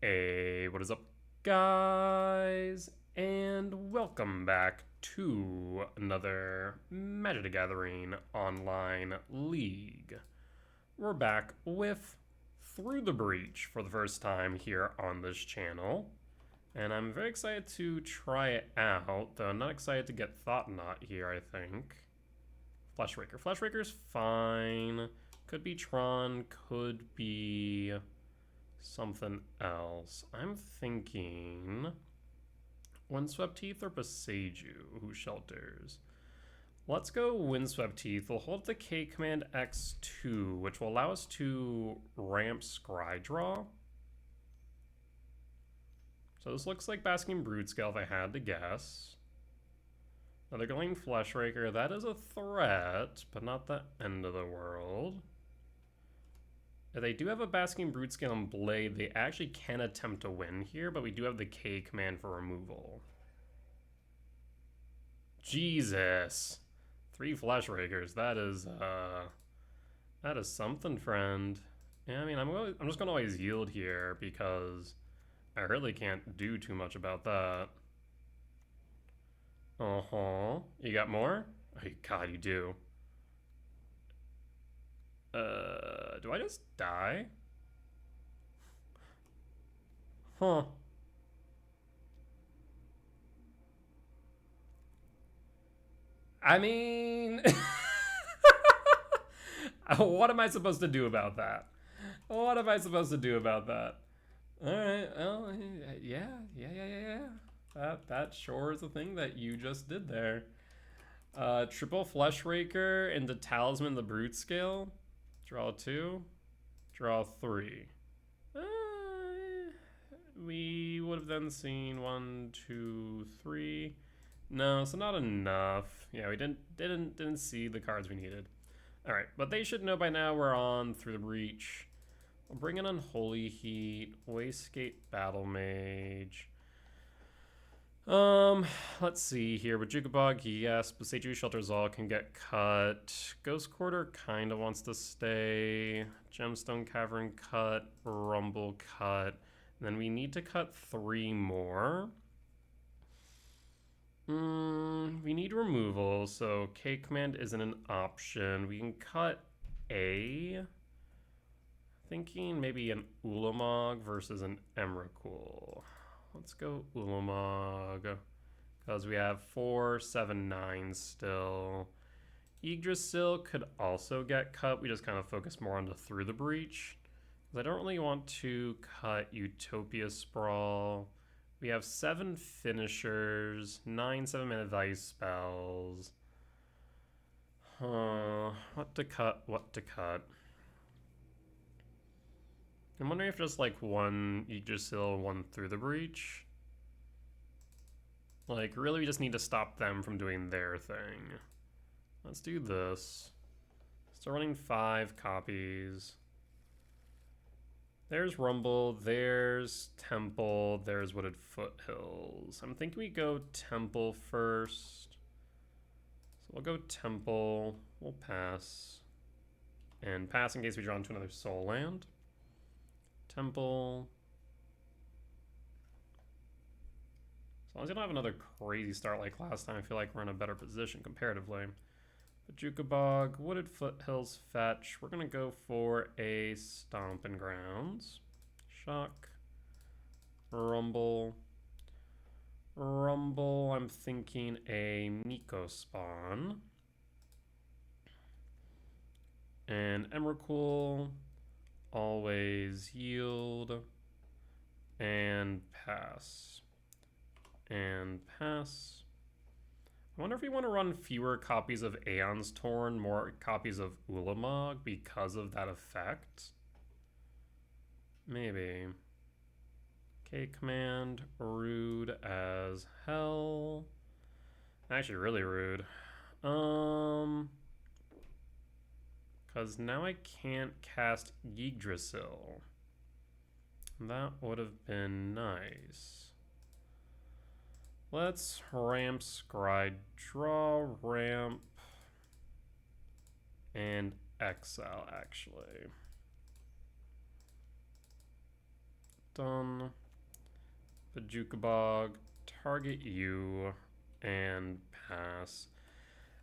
Hey, what is up, guys? And welcome back to another Magic the Gathering online league. We're back with Through the Breach for the first time here on this channel. And I'm very excited to try it out, though I'm not excited to get Thought Knot here, I think. Fleshraker. Fleshraker's fine. Could be Tron, could be something else. I'm thinking Windswept Teeth or Boseiju, who shelters. Let's go Windswept Teeth. We'll hold the K command X2, which will allow us to ramp Scry Draw. So this looks like Basking Broodscale if I had to guess. Another Gleam Fleshraker, that is a threat, but not the end of the world. If they do have a Basking Broodscale and Blade, they actually can attempt to win here, but we do have the K command for removal. Jesus. 3 Fleshrakers, that is something, friend. Yeah, I mean, I'm just gonna always yield here because I really can't do too much about that. Uh-huh. You got more? Oh, God, you do. Do I just die? Huh. I mean... what am I supposed to do about that? What am I supposed to do about that? Alright, well, yeah. That sure is a thing that you just did there. Triple Fleshraker into Talisman the Broodscale. Draw 2. Draw 3. We would have then seen 1, 2, 3. No, so not enough. Yeah, we didn't see the cards we needed. Alright, but they should know by now we're on Through the Breach. We'll bring in Unholy Heat, Wastegate Battle Mage. Let's see here. With Jukabog, yes. Boseiju Shelters All can get cut. Ghost Quarter kind of wants to stay. Gemstone Cavern cut. Rumble cut. And then we need to cut 3 more. We need removal, so K command isn't an option. We can cut A. Thinking maybe an Ulamog versus an Emrakul. Let's go Ulamog. Because we have 4, 7, 9 still. Yggdrasil could also get cut. We just kind of focus more on the Through the Breach. Because I don't really want to cut Utopia Sprawl. We have 7 finishers, 9 7-mana value spells. What to cut, what to cut. I'm wondering if just like 1 Yggdrasil, 1 Through the Breach. Like, really we just need to stop them from doing their thing. Let's do this. Start running 5 copies. There's Rumble, there's Temple, there's Wooded Foothills. I'm thinking we go Temple first. So we'll go Temple, we'll pass. And pass in case we draw into another Soul Land. Temple. As long as you don't have another crazy start like last time, I feel like we're in a better position comparatively. But Jukabog, Wooded Foothills, fetch. We're going to go for a Stomping Grounds. Shock. Rumble. Rumble, I'm thinking a Nico spawn. And Emrakul. Always yield. And pass. And pass. I wonder if we want to run fewer copies of Aeon's Torn, more copies of Ulamog because of that effect. Maybe. K command, rude as hell. Actually, really rude. Because now I can't cast Yggdrasil. That would have been nice. Let's ramp, scry, draw, ramp, and exile, actually. Done. Bajukabog, target you, and pass.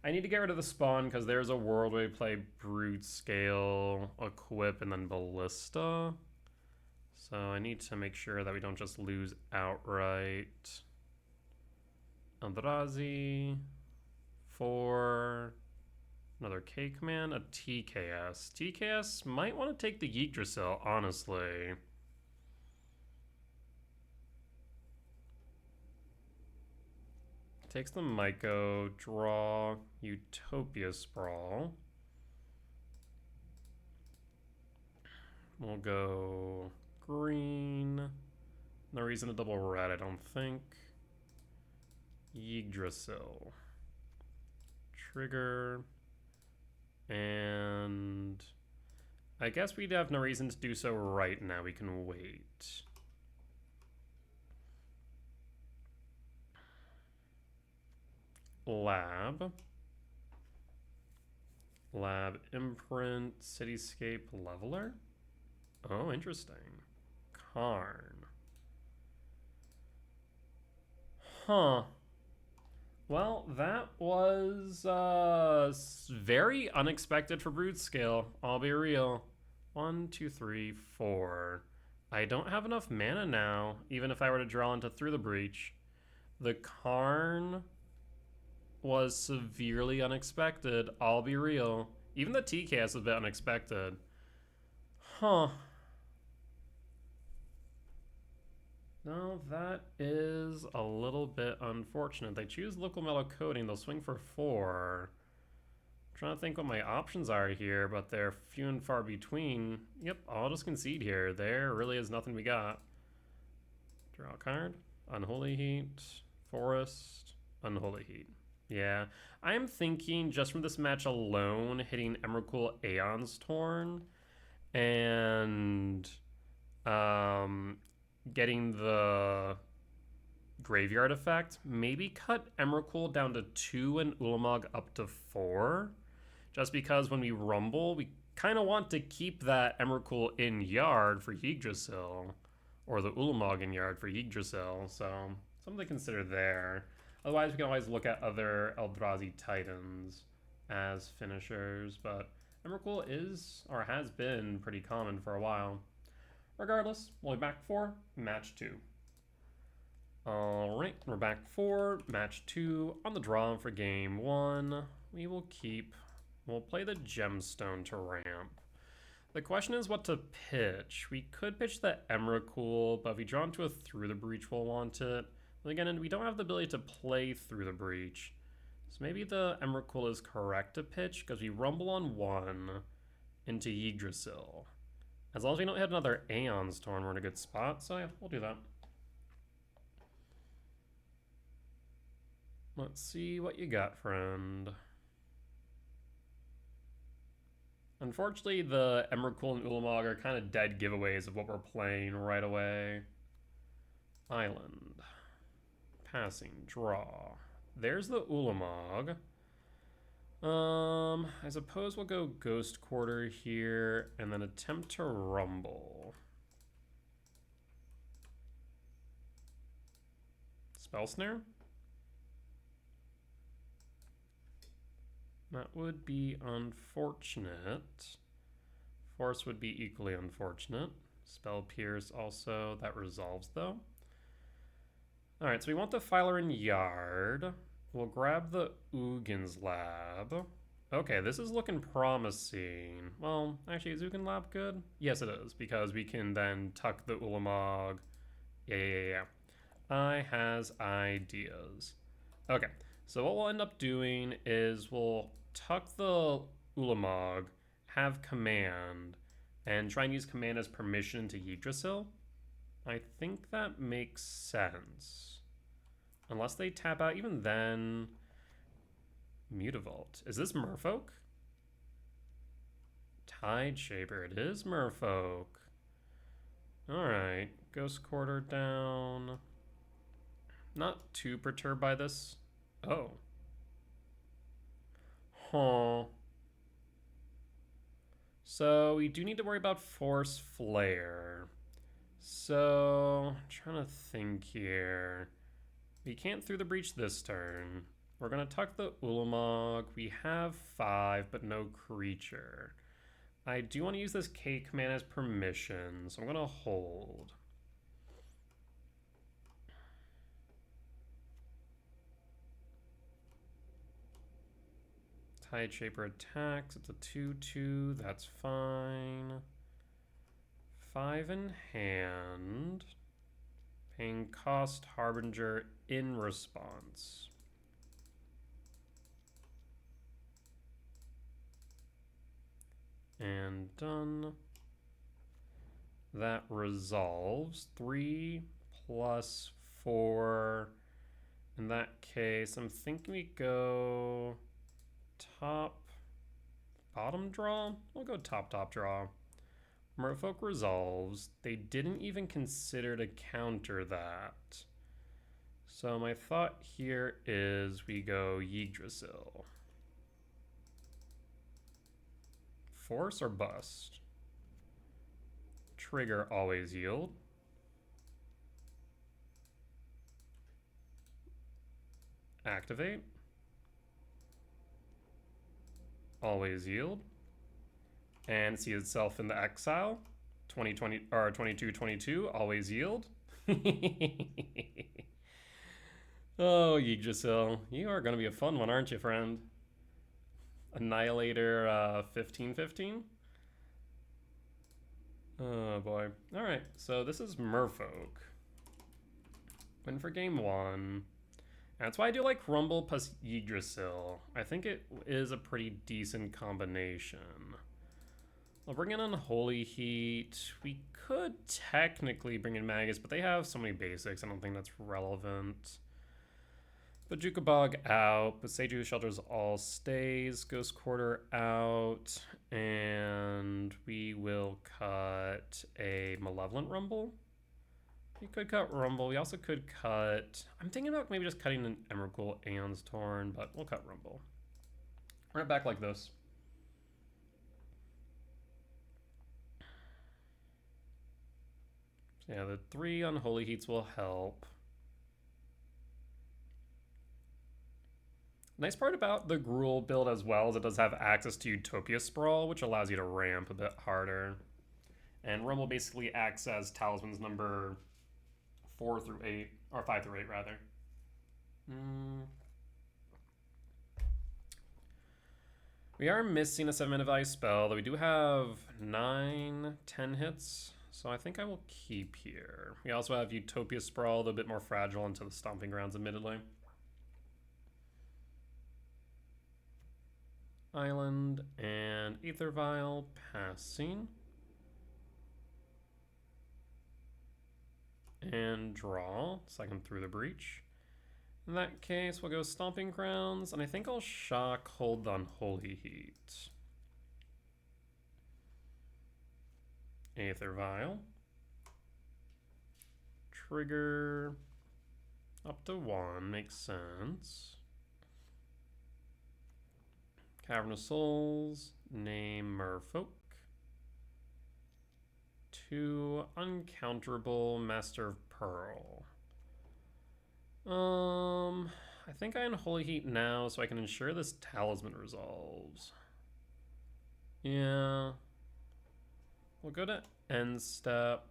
I need to get rid of the spawn because there's a world where we play Broodscale, Equip, and then Ballista. So I need to make sure that we don't just lose outright. Eldrazi, 4, another K command, a TKS. TKS might want to take the Yggdrasil, honestly. Takes the Myco, draw, Utopia Sprawl. We'll go green. No reason to double red, I don't think. Yggdrasil. Trigger. And I guess we'd have no reason to do so right now. We can wait. Lab. Lab Imprint, Cityscape Leveler. Oh, interesting. Karn. Huh. Well, that was very unexpected for Broodscale. I'll be real. 1, 2, 3, 4. I don't have enough mana now, even if I were to draw into Through the Breach. The Karn was severely unexpected. I'll be real. Even the TKS is a bit unexpected. Huh. No, that is a little bit unfortunate. They choose local mellow coding. They'll swing for 4. I'm trying to think what my options are here, but they're few and far between. Yep, I'll just concede here. There really is nothing we got. Draw a card. Unholy Heat. Forest. Unholy Heat. Yeah, I'm thinking just from this match alone, hitting Emrakul Aeon's Torn and getting the graveyard effect, maybe cut Emrakul down to 2 and Ulamog up to 4. Just because when we rumble, we kind of want to keep that Emrakul in yard for Yggdrasil, or the Ulamog in yard for Yggdrasil, so something to consider there. Otherwise, we can always look at other Eldrazi Titans as finishers, but Emrakul is, or has been, pretty common for a while. Regardless, we'll be back for match 2. Alright, we're back for match 2 on the draw for game 1. We'll play the Gemstone to ramp. The question is what to pitch. We could pitch the Emrakul, but if we draw into a Through the Breach, we'll want it. And again, we don't have the ability to play Through the Breach. So maybe the Emrakul is correct to pitch, because we rumble on 1 into Yggdrasil. As long as we don't hit another Aeon's Torn, we're in a good spot. So yeah, we'll do that. Let's see what you got, friend. Unfortunately, the Emrakul and Ulamog are kind of dead giveaways of what we're playing right away. Island. Passing. Draw. There's the Ulamog. I suppose we'll go Ghost Quarter here and then attempt to rumble. Spell Snare? That would be unfortunate. Force would be equally unfortunate. Spell Pierce also. That resolves though. Alright, so we want the Filer in yard. We'll grab the Ugin's Lab. Okay, this is looking promising. Well, actually, is Ugin Lab good? Yes, it is, because we can then tuck the Ulamog. Yeah. I has ideas. Okay, so what we'll end up doing is we'll tuck the Ulamog, have command, and try and use command as permission to Yggdrasil. I think that makes sense. Unless they tap out, even then... Mutavault. Is this Merfolk? Tide Shaper. It is Merfolk. Alright. Ghost Quarter down. Not too perturbed by this. Oh. Huh. So we do need to worry about Force Flare. So, I'm trying to think here. We can't through the breach this turn. We're going to tuck the Ulamog. We have 5, but no creature. I do want to use this K command as permission, so I'm going to hold. Tide Shaper attacks. It's a 2/2. That's fine. 5 in hand. Paying cost Harbinger in response. And done. That resolves. 3 plus 4. In that case, I'm thinking we go top, bottom draw? We'll go top draw. Merfolk resolves. They didn't even consider to counter that. So my thought here is we go Yggdrasil. Force or bust? Trigger always yield. Activate. Always yield. And see itself in the exile. 2020 or 2222. Always yield. Oh, Yggdrasil, you are going to be a fun one, aren't you, friend? Annihilator 1515. Oh boy. All right, so this is Merfolk. Win for game 1. That's why I do like Rumble plus Yggdrasil. I think it is a pretty decent combination. I'll bring in Unholy Heat. We could technically bring in Magus, but they have so many basics, I don't think that's relevant. Bajuka Bog out, but Seiju Shelters all stays. Ghost Quarter out, and we will cut a Malevolent Rumble. We could cut Rumble. We also could cut... I'm thinking about maybe just cutting an Emrakul Aeon's Torn, but we'll cut Rumble. Run it back like this. So yeah, the 3 Unholy Heats will help. Nice part about the Gruul build as well is it does have access to Utopia Sprawl, which allows you to ramp a bit harder. And Rumble basically acts as Talisman's number 4 through 8, or 5 through 8 rather. We are missing a 7-mana value spell, though we do have 9, 10 hits. So I think I will keep here. We also have Utopia Sprawl, though a bit more fragile into the Stomping Grounds, admittedly. Island and Aether Vial passing. And draw, second through the breach. In that case, we'll go Stomping Grounds, and I think I'll shock hold the Unholy Heat. Aether Vial. Trigger up to 1, makes sense. Cavern of Souls, name Merfolk. 2 uncounterable Master of Pearl. I think I Unholy Heat now so I can ensure this Talisman resolves. Yeah. We'll go to end step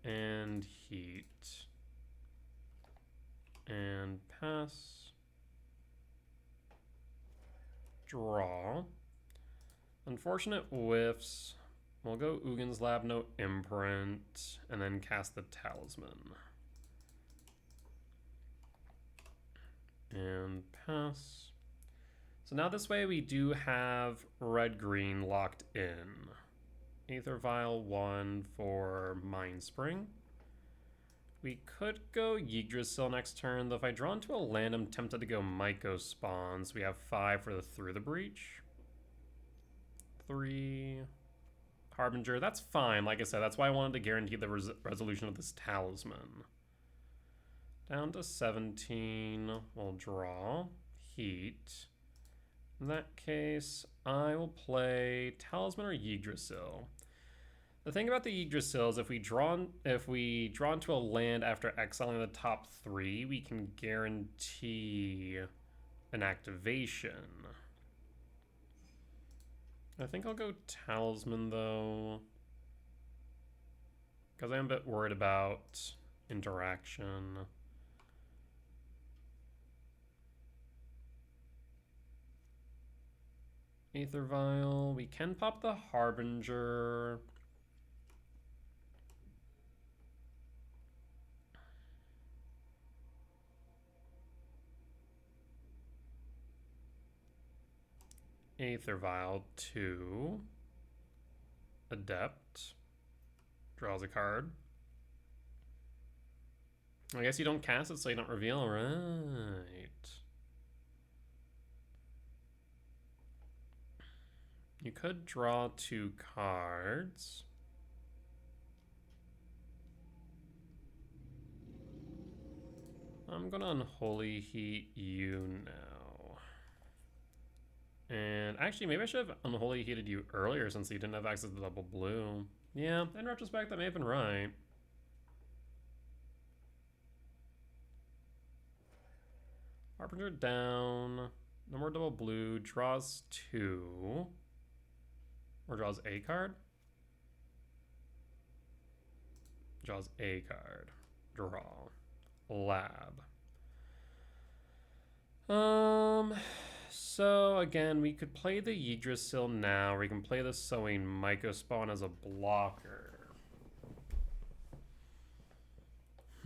and heat and pass. Draw. Unfortunate whiffs. We'll go Ugin's Lab, no imprint, and then cast the Talisman. And pass. So now this way we do have red-green locked in. Aether Vial 1 for Mind Spring. We could go Yggdrasil next turn, though if I draw into a land, I'm tempted to go Myco Spawns. We have 5 for the Through the Breach. 3. Harbinger, that's fine. Like I said, that's why I wanted to guarantee the resolution of this Talisman. Down to 17, we'll draw. Heat. In that case, I will play Talisman or Yggdrasil. The thing about the Yggdrasil is if we draw into a land after exiling the top 3, we can guarantee an activation. I think I'll go Talisman though, because I'm a bit worried about interaction. Aether Vial. We can pop the Harbinger. Aether Vial 2. Adept. Draws a card. I guess you don't cast it so you don't reveal, right? You could draw 2 cards. I'm gonna Unholy Heat you now. And actually, maybe I should have Unholy Heated you earlier since you didn't have access to double blue. Yeah, in retrospect, that may have been right. Harbinger down. No more double blue. Draws 2. Or draws a card? Draws a card. Draw. Lab. So again, we could play the Yggdrasil now, or we can play the Sowing Mycospawn as a blocker.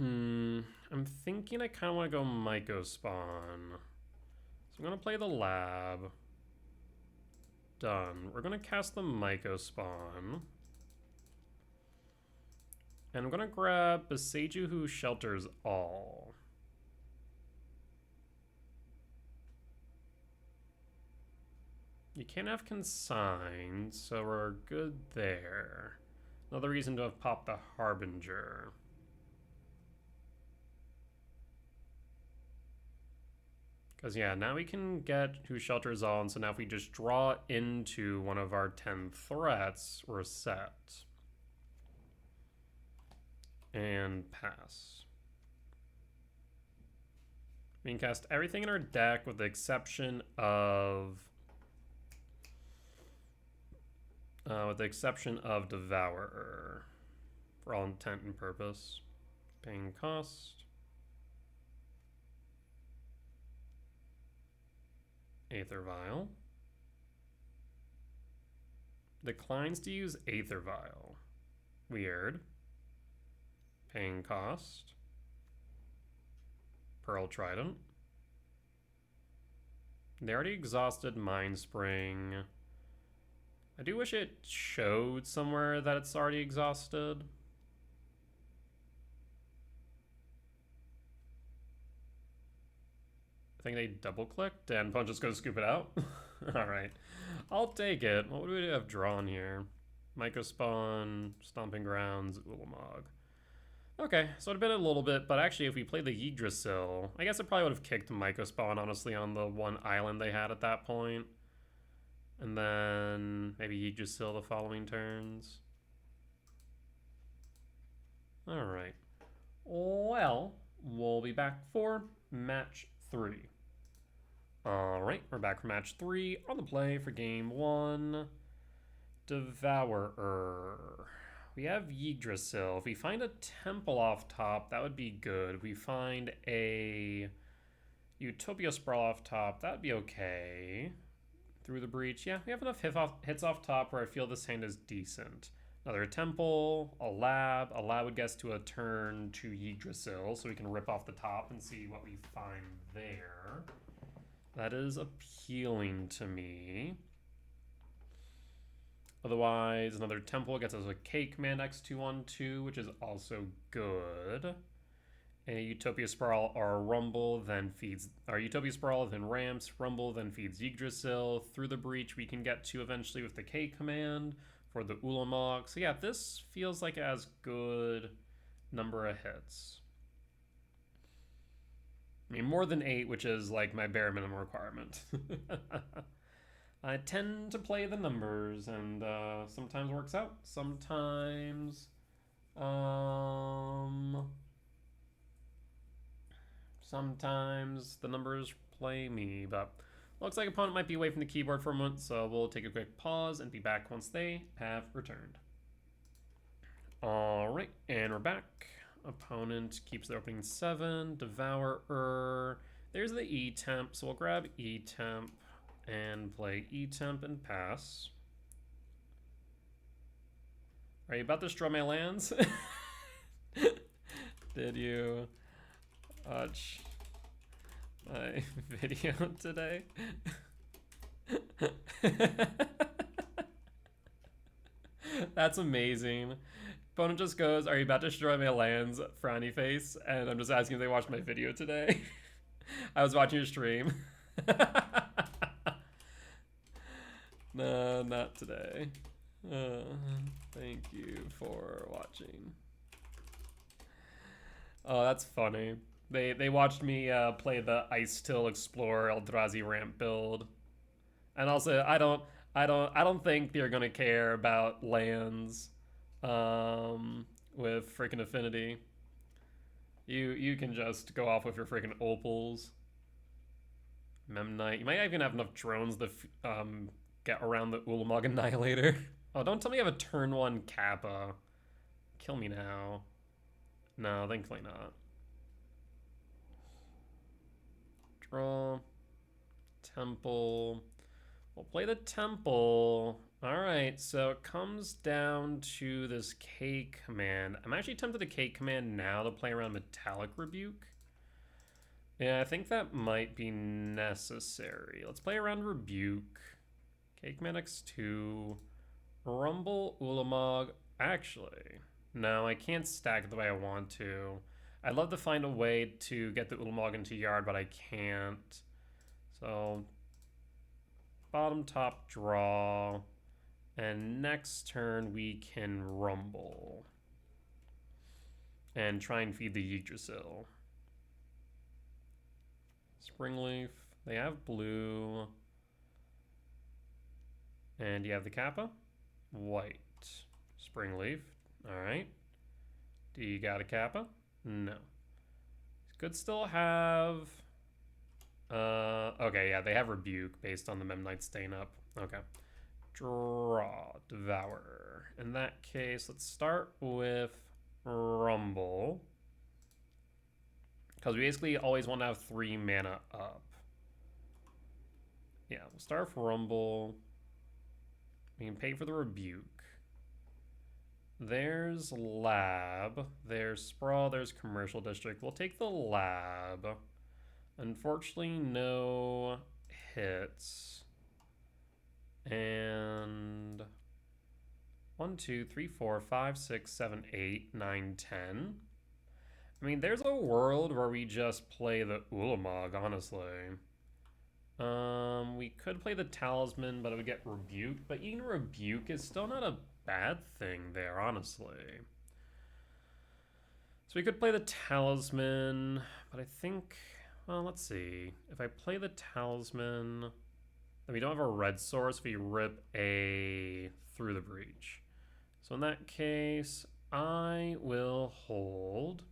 I'm thinking I kind of want to go Mycospawn. So I'm going to play the Lab. Done. We're going to cast the Mycospawn. And I'm going to grab Beseiju who shelters all. You can't have consigned, so we're good there. Another reason to have popped the Harbinger. Because, yeah, now we can get who shelters all, and so now if we just draw into one of our 10 threats, we're set. And pass. We can cast everything in our deck with the exception of... Devourer. For all intent and purpose. Paying cost. Aether Vial. Declines to use Aether Vial. Weird. Paying cost. Pearl Trident. They already exhausted Mind Spring. I do wish it showed somewhere that it's already exhausted. I think they double clicked and Punch is going to scoop it out. Alright. I'll take it. What would we have drawn here? Mycospawn, Stomping Grounds, Ulamog. Okay, so it'd been a little bit, but actually if we played the Yggdrasil, I guess it probably would have kicked Mycospawn, honestly, on the one island they had at that point. And then maybe Yggdrasil the following turns. Alright. Well, we'll be back for match 3. Alright, we're back for match 3 on the play for game 1. Devourer. We have Yggdrasil. If we find a temple off top, that would be good. If we find a Utopia Sprawl off top, that would be okay. Through the Breach, yeah, we have enough hits off top where I feel this hand is decent. Another temple, a lab. A lab would get to a turn to Yggdrasil, so we can rip off the top and see what we find there. That is appealing to me. Otherwise, another temple gets us a K command X212, which is also good. A Utopia Sprawl or a Rumble then feeds... Our Utopia Sprawl then ramps, Rumble then feeds Yggdrasil. Through the Breach we can get to eventually with the K command for the Ulamog. So yeah, this feels like it has good number of hits. I mean, more than 8, which is like my bare minimum requirement. I tend to play the numbers, and sometimes works out. Um, sometimes the numbers play me, but looks like opponent might be away from the keyboard for a moment, so we'll take a quick pause and be back once they have returned. All right, and we're back. Opponent keeps their opening 7. Devourer. There's the E-Temp, so we'll grab E-Temp and play E-Temp and pass. Are you about to destroy my lands? Did you watch my video today? That's amazing. Opponent just goes, "Are you about to destroy my lands?" Frowny face, and I'm just asking if they watched my video today. I was watching your stream. No, not today. Thank you for watching. Oh, that's funny. They watched me play the Ice Till Explorer Eldrazi ramp build, and also I don't think they're gonna care about lands with freaking Affinity. You can just go off with your freaking opals. Memnite. You might even have enough drones to get around the Ulamog Annihilator. Oh, don't tell me you have a turn 1 Kappa. Kill me now. No, thankfully not. Draw. Temple. We'll play the Temple. Alright, so it comes down to this K command. I'm actually tempted to K command now to play around Metallic Rebuke. Yeah, I think that might be necessary. Let's play around Rebuke. K command X2. Rumble, Ulamog. Actually, no, I can't stack it the way I want to. I'd love to find a way to get the Ulamog into yard, but I can't. So, bottom, top, draw. And next turn, we can Rumble. And try and feed the Yggdrasil. Springleaf. They have blue. And you have the Kappa? White. Springleaf. Alright. Do you got a Kappa? No. Could still have... okay, yeah, they have Rebuke based on the Memnite staying up. Okay. Draw. Devour. In that case, let's start with Rumble. Because we basically always want to have 3 mana up. Yeah, we'll start with Rumble. We can pay for the Rebuke. There's Lab. There's Sprawl. There's Commercial District. We'll take the Lab. Unfortunately, no hits. And 1, 2, 3, 4, 5, 6, 7, 8, 9, 10. I mean, there's a world where we just play the Ulamog, honestly. We could play the Talisman, but it would get Rebuke. But even Rebuke is still not a bad thing there, honestly. So we could play the Talisman, but I think... Well, let's see. If I play the Talisman, then we don't have a red source. We rip a Through the Breach. So in that case, I will hold.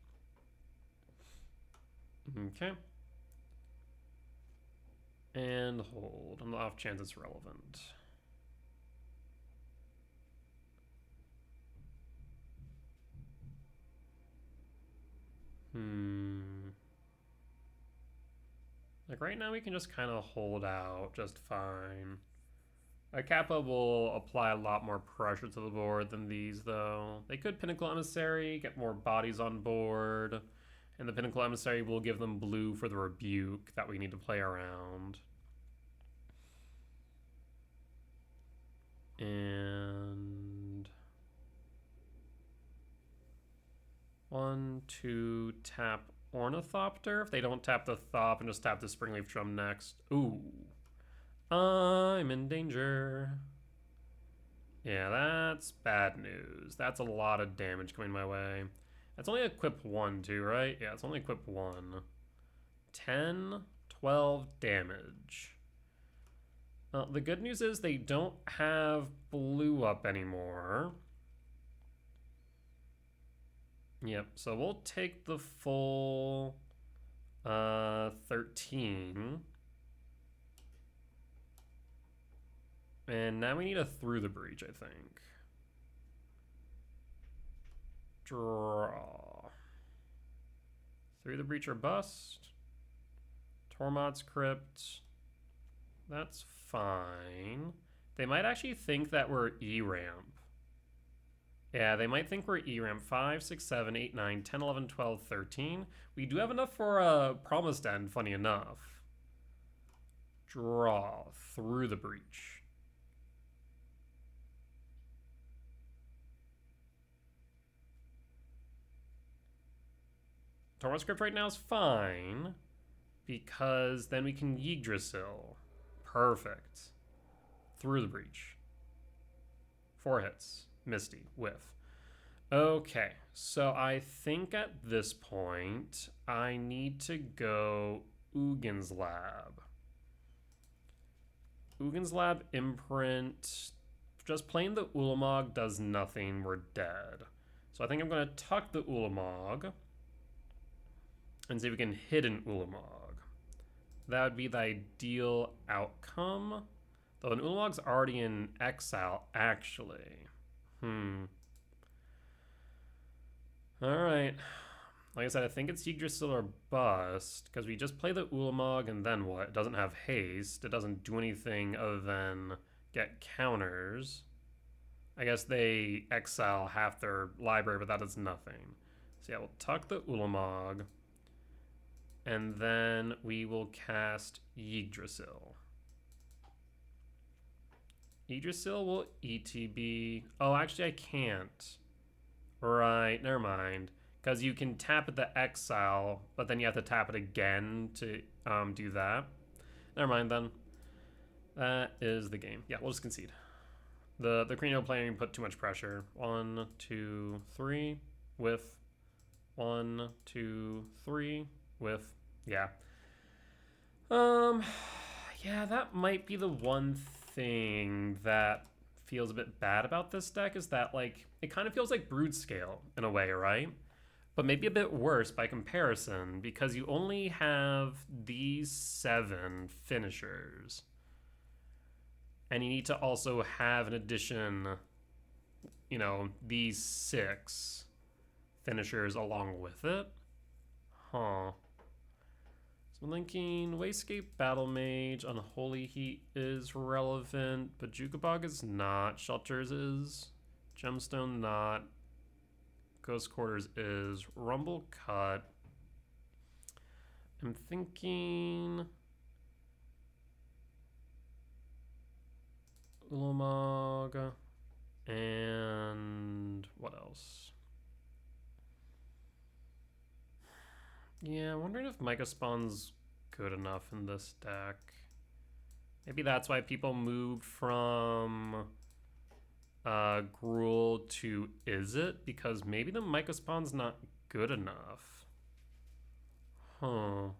Okay. And hold. On the off chance it's relevant. Like right now we can just kind of hold out just fine. A Kappa will apply a lot more pressure to the board than these though. They could Pinnacle Emissary, get more bodies on board. And the Pinnacle Emissary will give them blue for the Rebuke that we need to play around. And 1, 2, tap Ornithopter. If they don't tap the Thop and just tap the Springleaf Drum next. Ooh. I'm in danger. Yeah, that's bad news. That's a lot of damage coming my way. That's only equip 1 too, right? Yeah, it's only equip 1. 10, 12 damage. The good news is they don't have blue up anymore. Yep, so we'll take the full 13. And now we need a through the breach, I think. Draw. Through the breach or bust. Tormod's Crypt. That's fine. They might actually think that we're E-ramp. Yeah, they might think we're E-ramp. 5, 6, 7, 8, 9, 10, 11, 12, 13. We do have enough for a Promised End, funny enough. Draw. Through the breach. Tormod's Crypt right now is fine, because then we can Yggdrasil. Perfect. Through the breach. 4 hits. Misty. Whiff. Okay, so I think at this point, I need to go Ugin's Lab. Ugin's Lab Imprint. Just playing the Ulamog does nothing. We're dead. So I think I'm going to tuck the Ulamog and see if we can hit an Ulamog. That would be the ideal outcome. Though an Ulamog's already in exile, actually. Alright. Like I said, I think it's Yggdrasil or bust, because we just play the Ulamog and then what? It doesn't have haste. It doesn't do anything other than get counters. I guess they exile half their library, but that does nothing. So yeah, we'll tuck the Ulamog. And then we will cast Yggdrasil. Yggdrasil will ETB. Oh, actually I can't. Right, never mind. Because you can tap at the exile, but then you have to tap it again to do that. Never mind then. That is the game. Yeah, we'll just concede. The Cranial player put too much pressure. 1, 2, 3. Whiff. 1, 2, 3. Whiff. Yeah. Yeah, that might be the one thing that feels a bit bad about this deck, is that, like, it kind of feels like Broodscale in a way, right? But maybe a bit worse by comparison, because you only have these 7 finishers. And you need to also have, in addition, you know, these 6 finishers along with it. Huh. So I'm thinking Wayscape, Battle Mage, Unholy Heat is relevant, but Jukabog is not. Shelters is. Gemstone not. Ghost Quarters is. Rumble Cut. I'm thinking Ulamog and what else? Yeah, I'm wondering if Micah Spawn's good enough in this deck. Maybe that's why people moved from Gruul to Is It? Because maybe the Micah Spawn's not good enough. Huh.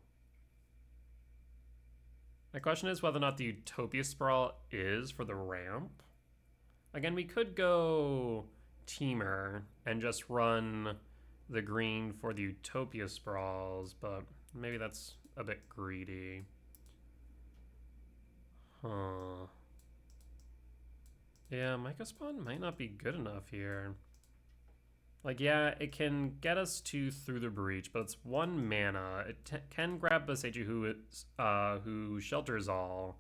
My question is whether or not the Utopia Sprawl is for the ramp. Again, we could go Teamer and just run the green for the Utopia Sprawls, but maybe that's a bit greedy. Huh. Yeah, Micah Spawn might not be good enough here. Like, yeah, it can get us to Through the Breach, but it's 1 mana. It can grab Beseiju who shelters all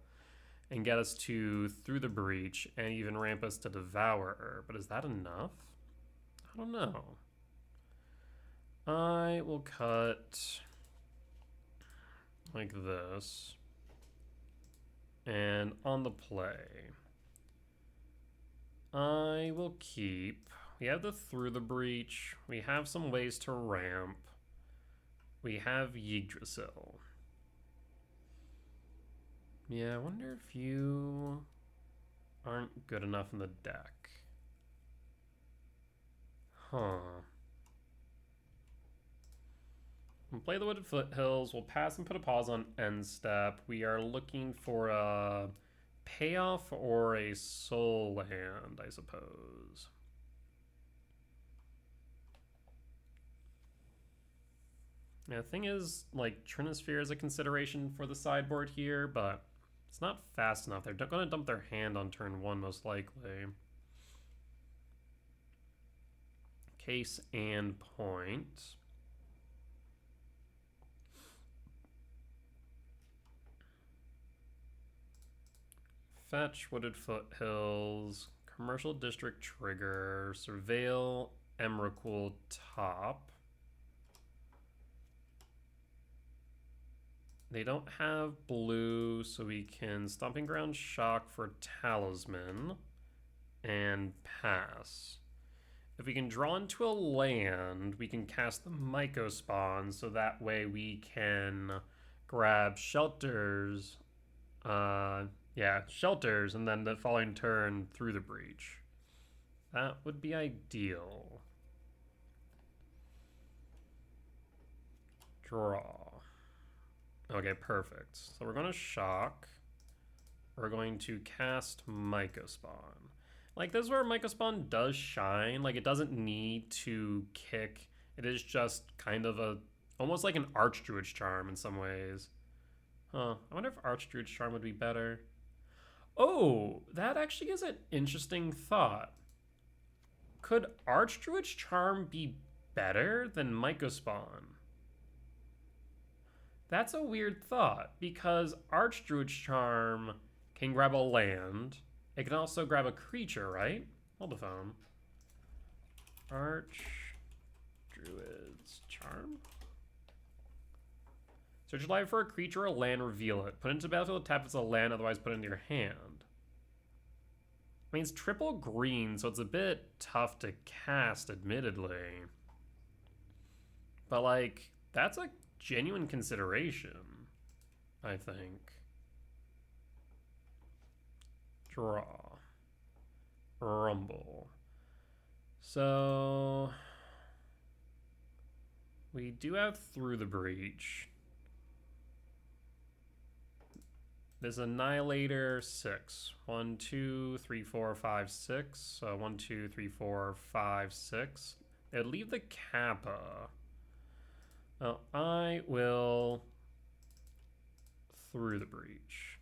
and get us to Through the Breach and even ramp us to Devourer. But is that enough? I don't know. I will cut like this. And on the play, I will keep. We have the Through the Breach. We have some ways to ramp. We have Yggdrasil. Yeah, I wonder if you aren't good enough in the deck. Huh. We'll play the Wooded Foothills. We'll pass and put a pause on end step. We are looking for a payoff or a soul land, I suppose. Now, the thing is, like, Trinisphere is a consideration for the sideboard here, but it's not fast enough. They're going to dump their hand on turn 1, most likely. Case and point. Fetch, Wooded Foothills, Commercial District Trigger, Surveil, Emrakul top. They don't have blue, so we can Stomping Ground Shock for Talisman and pass. If we can draw into a land, we can cast the Mycospawn, so that way we can grab shelters. Shelters, and then the following turn through the breach. That would be ideal. Draw. Okay, perfect. So we're going to shock. We're going to cast Mycospawn. Like, this is where Mycospawn does shine. Like, it doesn't need to kick. It is just kind of almost like an Archdruid's Charm in some ways. Huh. I wonder if Archdruid's Charm would be better. Oh, that actually is an interesting thought. Could Archdruid's Charm be better than Mycospawn? That's a weird thought, because Archdruid's Charm can grab a land. It can also grab a creature, right? Hold the phone. Archdruid's Charm? Search your library for a creature or a land, reveal it. Put it into the battlefield, tap it as a land, otherwise put it into your hand. I mean, it's triple green, so it's a bit tough to cast, admittedly. But, like, that's a genuine consideration, I think. Draw. Rumble. So we do have Through the Breach. There's Annihilator 6. 1, 2, 3, 4, 5, 6. So 1, 2, 3, 4, 5, 6. They'd leave the Kappa. Well, I will Through the Breach.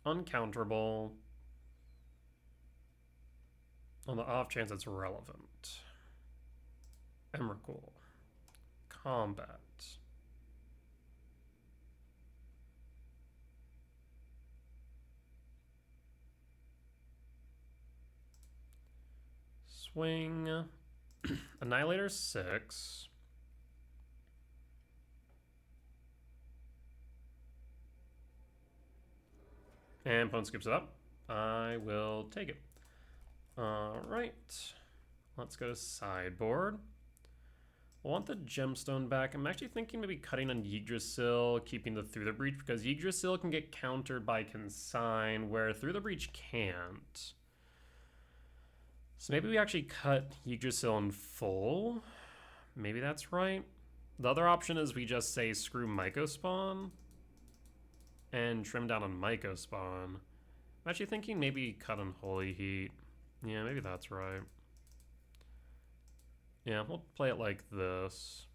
Uncounterable. On the off chance it's relevant. Emrakul. Combat. Swing. Annihilator 6. And opponent skips it up. I will take it. Alright. Let's go to sideboard. I want the gemstone back. I'm actually thinking maybe cutting on Yggdrasil, keeping the Through the Breach, because Yggdrasil can get countered by Consign, where Through the Breach can't. So maybe we actually cut Yggdrasil in full. Maybe that's right. The other option is we just say screw Mycospawn and trim down on Mycospawn. I'm actually thinking maybe cut on Holy Heat. Yeah, maybe that's right. Yeah, we'll play it like this.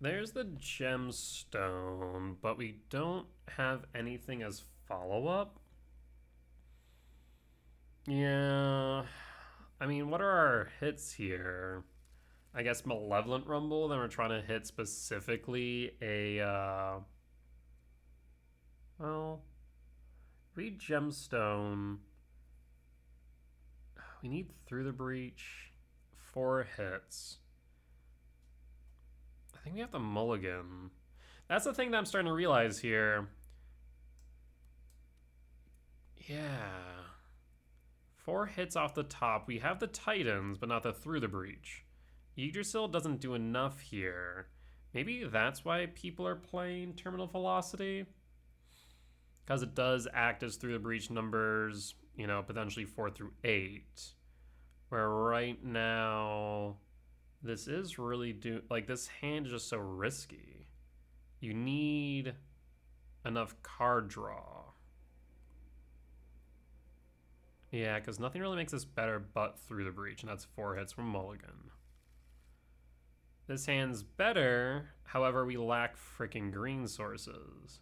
There's the gemstone, but we don't have anything as follow-up. Yeah, I mean, what are our hits here? I guess Malevolent Rumble, then we're trying to hit specifically a, well, read Gemstone. We need Through the Breach, 4 hits. I think we have to mulligan. That's the thing that I'm starting to realize here. Yeah. 4 hits off the top. We have the Titans, but not the Through the Breach. Yggdrasil doesn't do enough here. Maybe that's why people are playing Terminal Velocity. Because it does act as through the breach numbers, you know, potentially 4 through 8. Where right now, this is really like, this hand is just so risky. You need enough card draw. Yeah, because nothing really makes this better but through the breach, and that's 4 hits from Mulligan. This hand's better, however, we lack freaking green sources.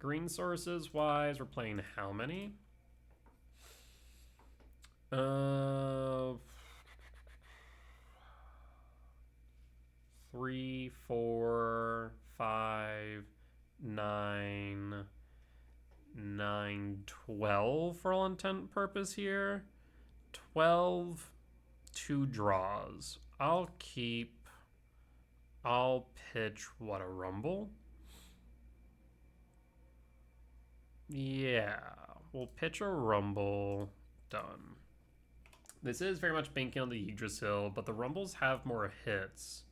Green sources wise, we're playing how many? 3, 4, 5, 9, 9, 12 for all intent and purpose here. 12, 2 draws. I'll pitch, what, a rumble? Yeah, we'll pitch a rumble. Done. This is very much banking on the Yggdrasil, but the rumbles have more hits.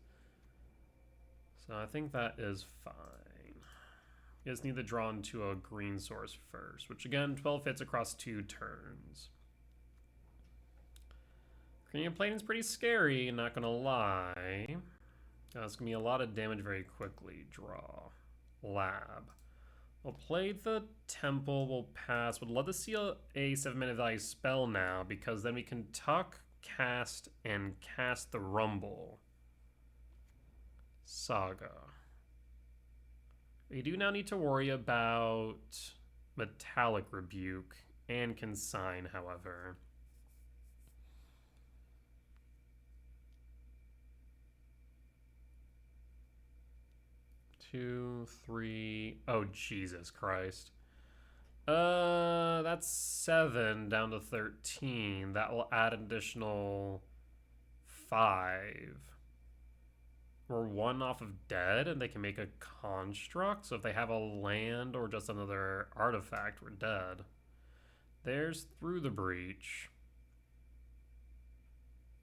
So I think that is fine. You just need to draw into a green source first, which again, 12 hits across 2 turns. Cranium Plating's pretty scary, not gonna lie. It's gonna be a lot of damage very quickly. Draw. Lab. We'll play the Temple, we'll pass. Would love to see a 7-minute value spell now, because then we can tuck, cast, and cast the Rumble. Saga. We do now need to worry about Metallic Rebuke and Consign, however. Two, three. Oh, Jesus Christ. That's 7 down to 13. That will add an additional 5. We're 1 off of dead, and they can make a construct. So if they have a land or just another artifact, we're dead. There's Through the Breach.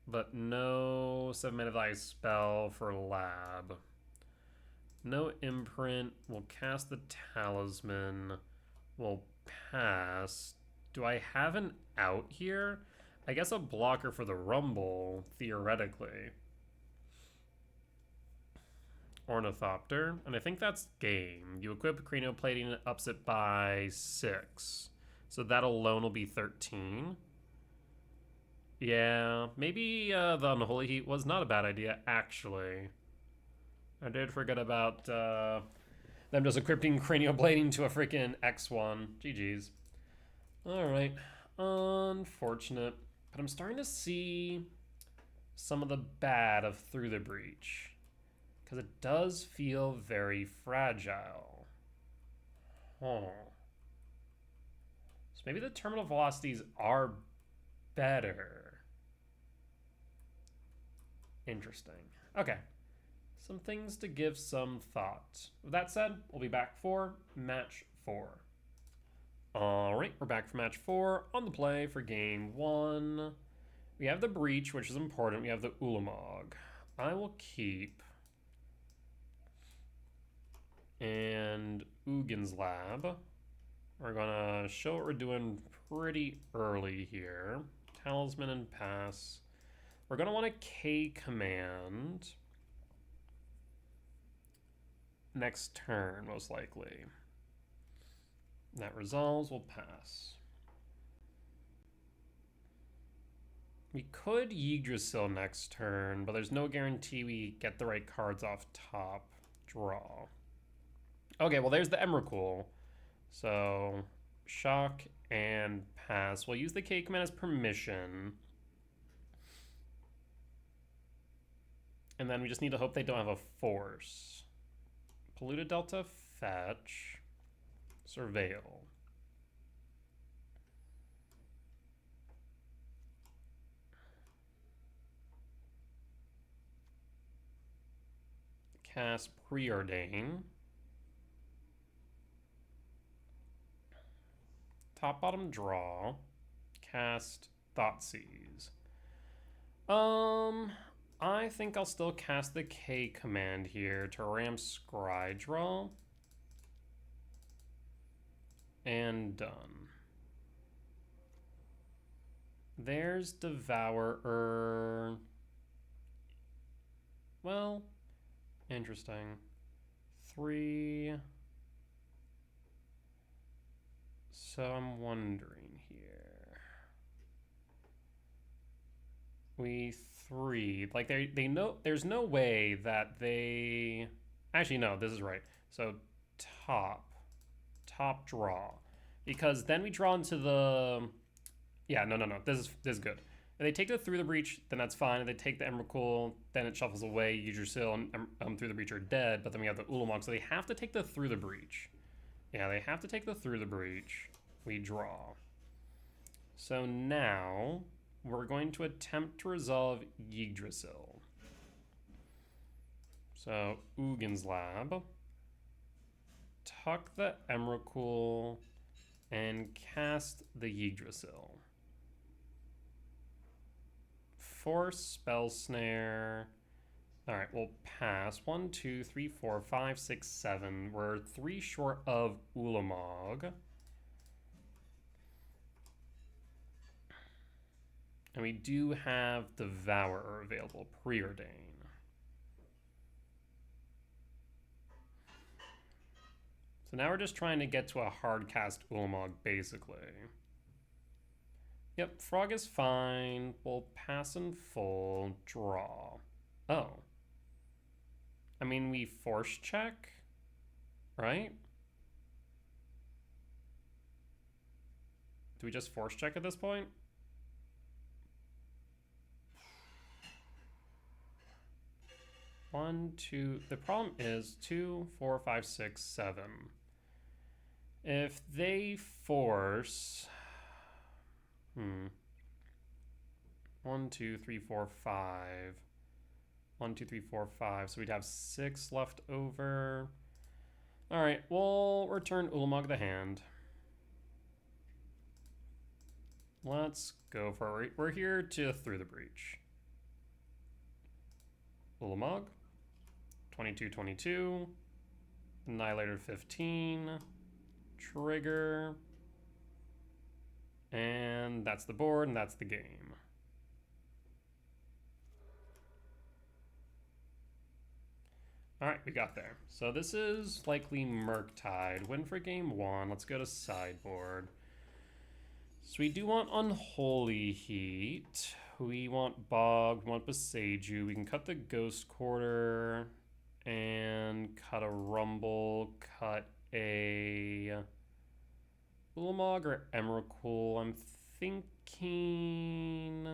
But no 7-mana value spell for Lab. No Imprint. We'll cast the Talisman. We'll pass. Do I have an out here? I guess a blocker for the Rumble, theoretically. Ornithopter. And I think that's game. You equip Cranioplating and it ups it by 6. So that alone will be 13. Yeah, maybe the Unholy Heat was not a bad idea, actually. I did forget about them just equipping Cranioblading to a freaking X1. GG's. Alright. Unfortunate. But I'm starting to see some of the bad of Through the Breach. Because it does feel very fragile. Huh. So maybe the terminal velocities are better. Interesting. Okay. Some things to give some thought. With that said, we'll be back for match 4. Alright, we're back for match 4 on the play for game 1. We have the Breach, which is important. We have the Ulamog. I will keep. And Ugin's Lab. We're gonna show what we're doing pretty early here. Talisman and pass. We're gonna want a K command. Next turn, most likely. That resolves, we'll pass. We could Yggdrasil next turn, but there's no guarantee we get the right cards off top. Draw. Okay, well there's the Emrakul. So, shock and pass. We'll use the K command as permission. And then we just need to hope they don't have a force. Polluted Delta, fetch. Surveil. Cast Preordain. Top bottom draw. Cast Thoughtseize. I think I'll still cast the K command here to ram Scry Draw. And done. There's Devourer. Well, interesting. 3. So I'm wondering here. We 3. Like they know there's no way that they actually no, this is right. So top draw. Because then we draw into the yeah, no. This is good. If they take the Through the Breach, then that's fine. If they take the Emrakul, then it shuffles away. Use your Seal, and Through the Breach are dead. But then we have the Ulamog, so they have to take the Through the Breach. Yeah, they have to take the Through the Breach. We draw. So now we're going to attempt to resolve Yggdrasil. So Ugin's Lab. Tuck the Emrakul and cast the Yggdrasil. Force Spell Snare. Alright, we'll pass. 1, 2, 3, 4, 5, 6, 7. We're 3 short of Ulamog. And we do have Devourer available, Preordain. So now we're just trying to get to a hard cast Ulamog, basically. Yep, Frog is fine. We'll pass in full. Draw. Oh. I mean, we force check, right? Do we just force check at this point? One, two. The problem is 2, 4, 5, 6, 7. If they force... 1, 2, 3, 4, 5. 1, 2, 3, 4, 5. So we'd have 6 left over. All right, we'll return Ulamog the hand. Let's go for it. We're here to Through the Breach. Ulamog. 22, 22. Annihilator 15. Trigger. And that's the board, and that's the game. All right, we got there. So this is likely Murktide. Win for game 1. Let's go to sideboard. So we do want Unholy Heat. We want Bog, we want Beseiju. We can cut the Ghost Quarter and cut a Rumble, cut a Ulamog or Emrakul. I'm thinking...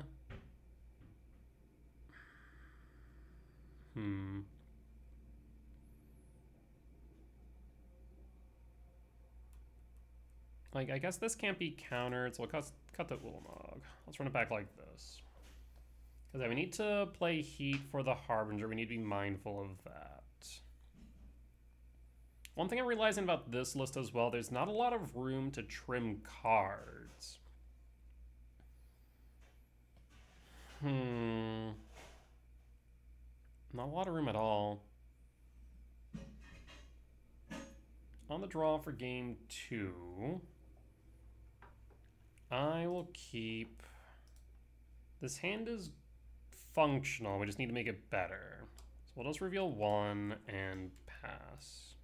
Like, I guess this can't be countered, so we'll cut the Ulamog. Let's run it back like this. Because we need to play Heat for the Harbinger. We need to be mindful of that. One thing I'm realizing about this list as well, there's not a lot of room to trim cards. Not a lot of room at all. On the draw for game 2, I will keep... This hand is functional. We just need to make it better. So we'll just reveal 1 and pass.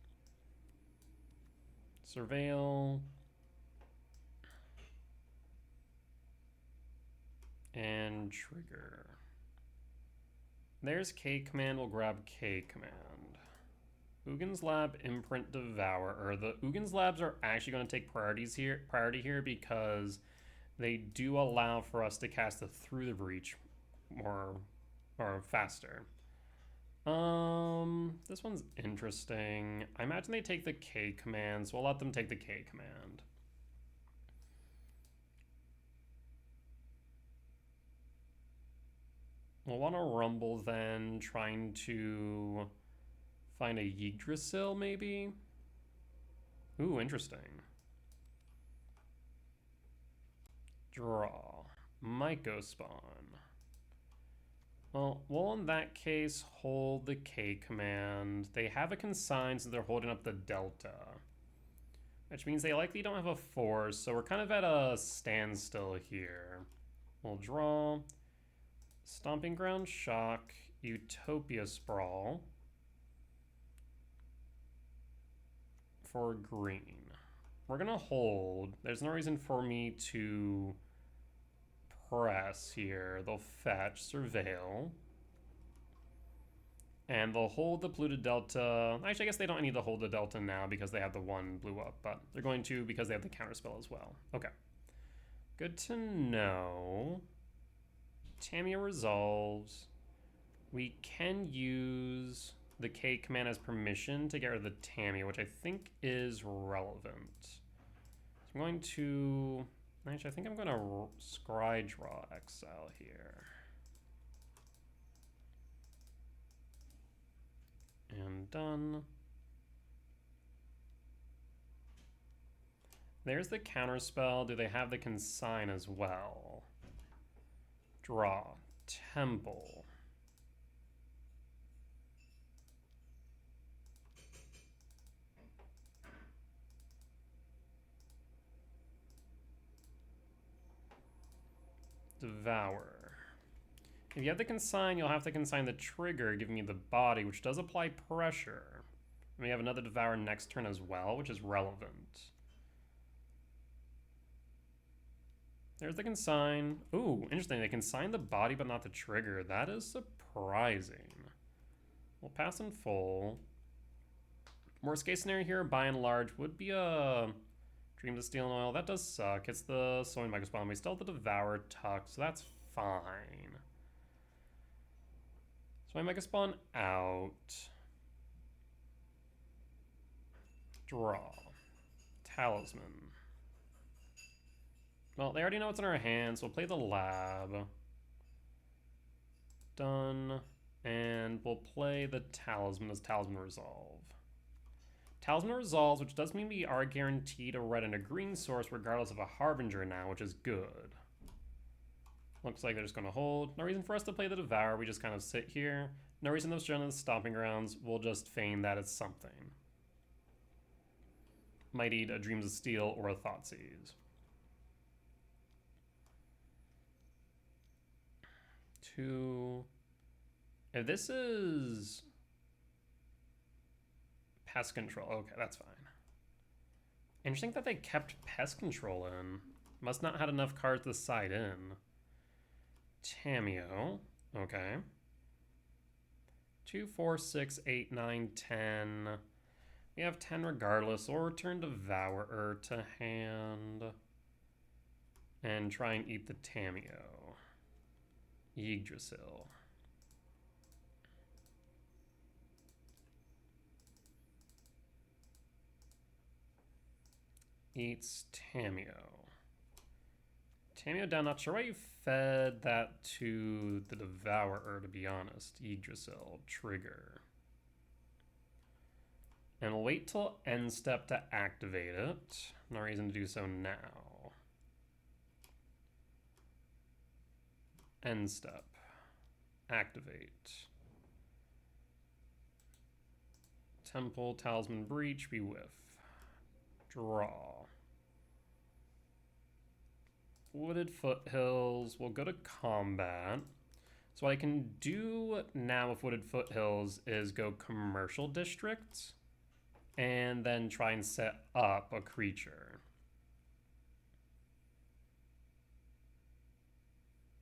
Surveil. And trigger. There's K command. We'll grab K command. Ugin's Lab, Imprint, Devourer. The Ugin's Labs are actually going to take priority here because they do allow for us to cast the Through the Breach more or faster. This one's interesting. I imagine they take the K command, so we'll let them take the K command. We'll want to Rumble then, trying to find a Yggdrasil, maybe? Ooh, interesting. Draw. Might go spawn. Well, we'll in that case hold the K command. They have a consign, so they're holding up the delta. Which means they likely don't have a force, so we're kind of at a standstill here. We'll draw Stomping Ground Shock, Utopia Sprawl for green. We're gonna hold. There's no reason for me to press here. They'll fetch, surveil. And they'll hold the polluted delta. Actually, I guess they don't need to hold the delta now because they have the one blew up, but they're going to because they have the counterspell as well. Okay. Good to know. Tamiya resolves. We can use the K command as permission to get rid of the Tamiya, which I think is relevant. So I'm going to... Actually, I think I'm going to scry draw exile here. And done. There's the counterspell. Do they have the consign as well? Draw. Temple. Devour. If you have the consign, you'll have to consign the trigger, giving me the body, which does apply pressure. And we have another Devour next turn as well, which is relevant. There's the consign. Ooh, interesting. They consign the body, but not the trigger. That is surprising. We'll pass in full. Worst case scenario here, by and large, would be a Dream of Steel and Oil. That does suck. It's the Sowing Microspawn. We still have the Devour Tuck, so that's fine. So my Microspawn out. Draw. Talisman. Well, they already know what's in our hands, so we'll play the lab. Done. And we'll play the Talisman as Talisman Resolve. Talisman resolves, which does mean we are guaranteed a red and a green source regardless of a Harbinger now, which is good. Looks like they're just going to hold. No reason for us to play the Devour. We just kind of sit here. No reason to show the Stomping Grounds. We'll just feign that it's something. Might eat a Dreams of Steel or a Thoughtseize. 2. If this is Pest Control, okay, that's fine. Interesting that they kept Pest Control in. Must not had enough cards to side in. Tamiyo, okay. 2, 4, 6, 8, 9, 10. We have 10 regardless, or return Devourer to hand. And try and eat the Tamiyo. Yggdrasil. Eats Tamiyo. Tamiyo down, not sure why you fed that to the Devourer, to be honest. Yggdrasil, trigger. And we'll wait till end step to activate it. No reason to do so now. End step. Activate. Temple, Talisman Breach, we whiff. Draw. Wooded Foothills. We'll go to combat. So what I can do now with Wooded Foothills is go Commercial District and then try and set up a creature.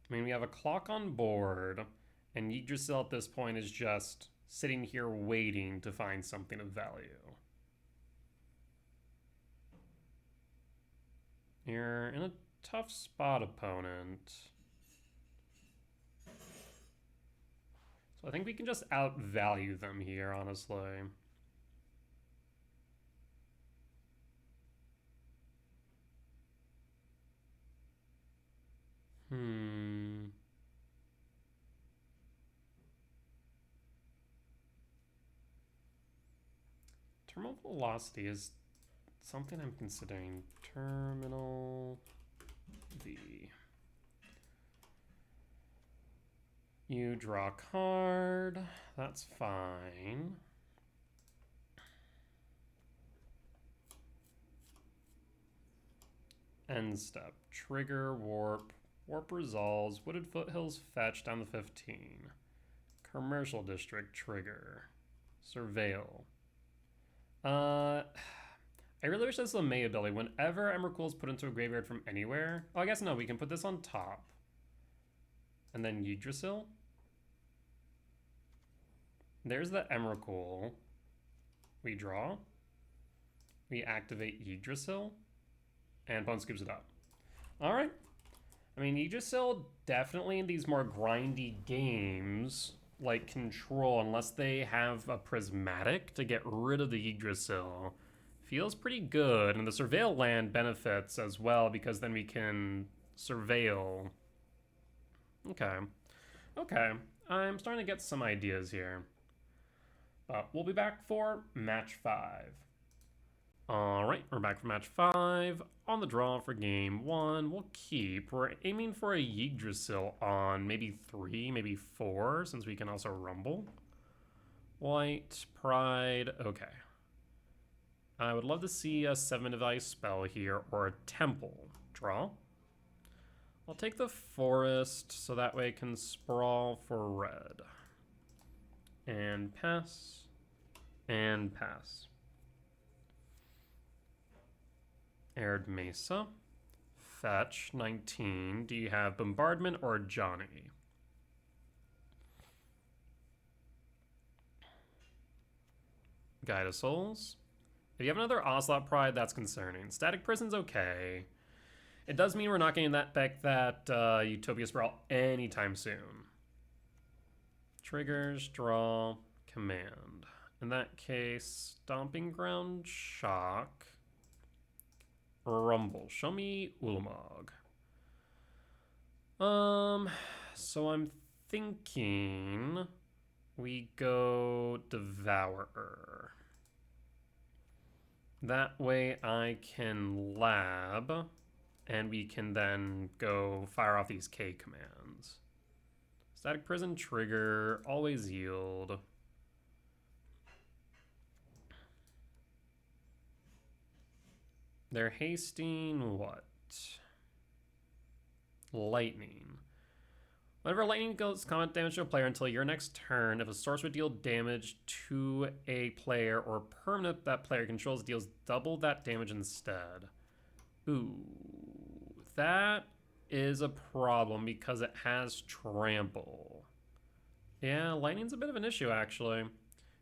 I mean, we have a clock on board, and Yggdrasil at this point is just sitting here waiting to find something of value. You're in a tough spot, opponent. So I think we can just outvalue them here, honestly. Terminal velocity is something I'm considering. Terminal V. You draw a card. That's fine. End step. Trigger, warp. Warp resolves. Wooded Foothills fetch down to 15. Commercial District trigger. Surveil. I really wish this was a May ability. Whenever Emrakul is put into a graveyard from anywhere... Oh, I guess no, we can put this on top. And then Yggdrasil. There's the Emrakul. We draw. We activate Yggdrasil. And opponent scoops it up. Alright. I mean, Yggdrasil definitely in these more grindy games, like Control, unless they have a Prismatic to get rid of the Yggdrasil, feels pretty good. And the Surveil land benefits as well, because then we can surveil. Okay. Okay. I'm starting to get some ideas here. But we'll be back for match 5. Alright, we're back for match 5. On the draw for game 1, we'll keep. We're aiming for a Yggdrasil on maybe 3, maybe 4, since we can also rumble. White, Pride, okay. I would love to see a 7 device spell here, or a Temple. Draw. I'll take the Forest, so that way I can sprawl for red. And pass. And pass. Arid Mesa. Fetch, 19. Do you have Bombardment or Johnny? Guide of Souls. If you have another Ocelot Pride, that's concerning. Static Prison's okay. It does mean we're not getting that back that Utopia Sprawl anytime soon. Triggers, draw, command. In that case, Stomping Ground, Shock. Rumble. Show me Ulamog. So I'm thinking we go Devourer. That way I can lab, and we can then go fire off these K commands. Static Prison trigger, always yield. They're hasting what? Lightning. Whenever lightning goes combat damage to a player until your next turn, if a source would deal damage to a player or permanent that player controls deals double that damage instead. Ooh, that is a problem because it has trample. Yeah, lightning's a bit of an issue actually.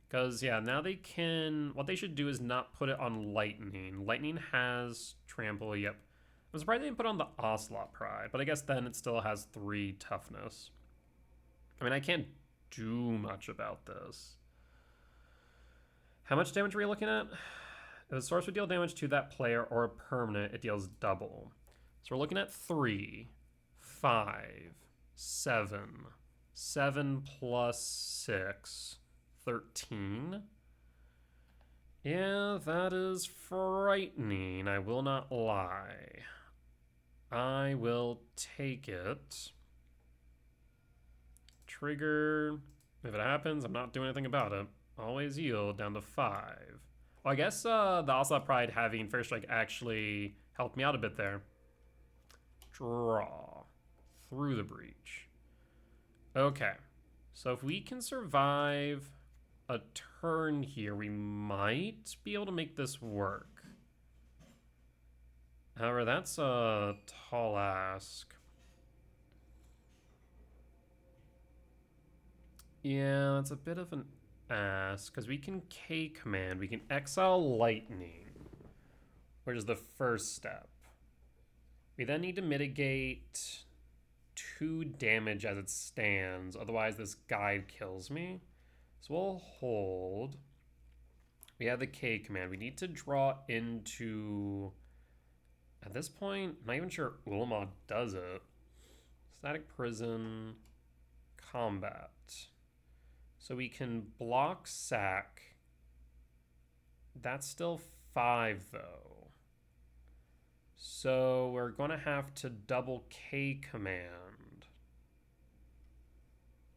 Because, yeah, now they can... What they should do is not put it on Lightning. Lightning has trample, yep. I'm surprised they didn't put on the Ocelot Pride, but I guess then it still has 3 toughness. I mean, I can't do much about this. How much damage are we looking at? If a source would deal damage to that player or a permanent, it deals double. So we're looking at 3, 5, 7. 7 plus 6... 13. Yeah, that is frightening. I will not lie. I will take it. Trigger. If it happens, I'm not doing anything about it. Always yield down to 5. Well, I guess the Ocelot Pride having First Strike actually helped me out a bit there. Draw. Through the breach. Okay. So if we can survive a turn here, we might be able to make this work. However, that's a tall ask. Yeah, that's a bit of an ask, because we can K command. We can exile Lightning, which is the first step. We then need to mitigate 2 damage as it stands, otherwise this guide kills me. So we'll hold. We have the K command. We need to draw into... At this point, I'm not even sure Ulamog does it. Static Prison, Combat. So we can block sack. That's still 5 though. So we're going to have to double K command.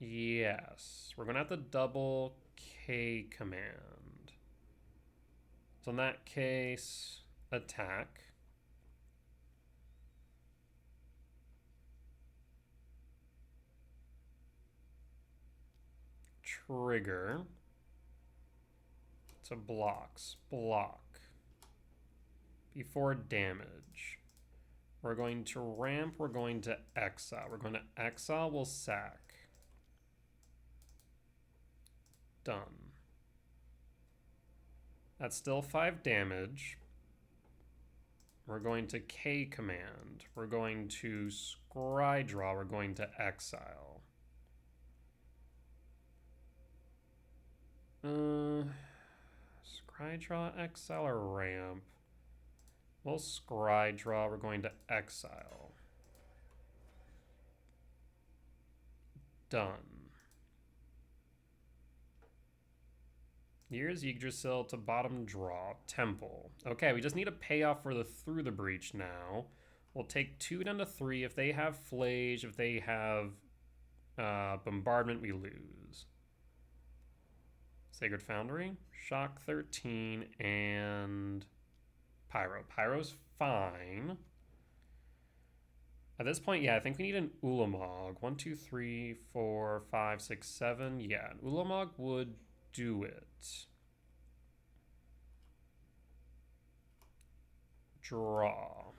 Yes. We're going to have to double K command. So in that case, attack. Trigger. So blocks. Block. Before damage. We're going to ramp. We're going to exile. We're going to exile. We'll sack. Done. That's still 5 damage. We're going to K command. We're going to scry draw. We're going to exile. Scry draw, exile, or ramp? We'll scry draw. We're going to exile. Done. Here's Yggdrasil to bottom draw. Temple. Okay, we just need a payoff for the Through the Breach now. We'll take 2 down to 3. If they have Flage, if they have Bombardment, we lose. Sacred Foundry, Shock 13, and Pyro. Pyro's fine. At this point, yeah, I think we need an Ulamog. 1, 2, 3, 4, 5, 6, 7. Yeah, an Ulamog would do it. Draw.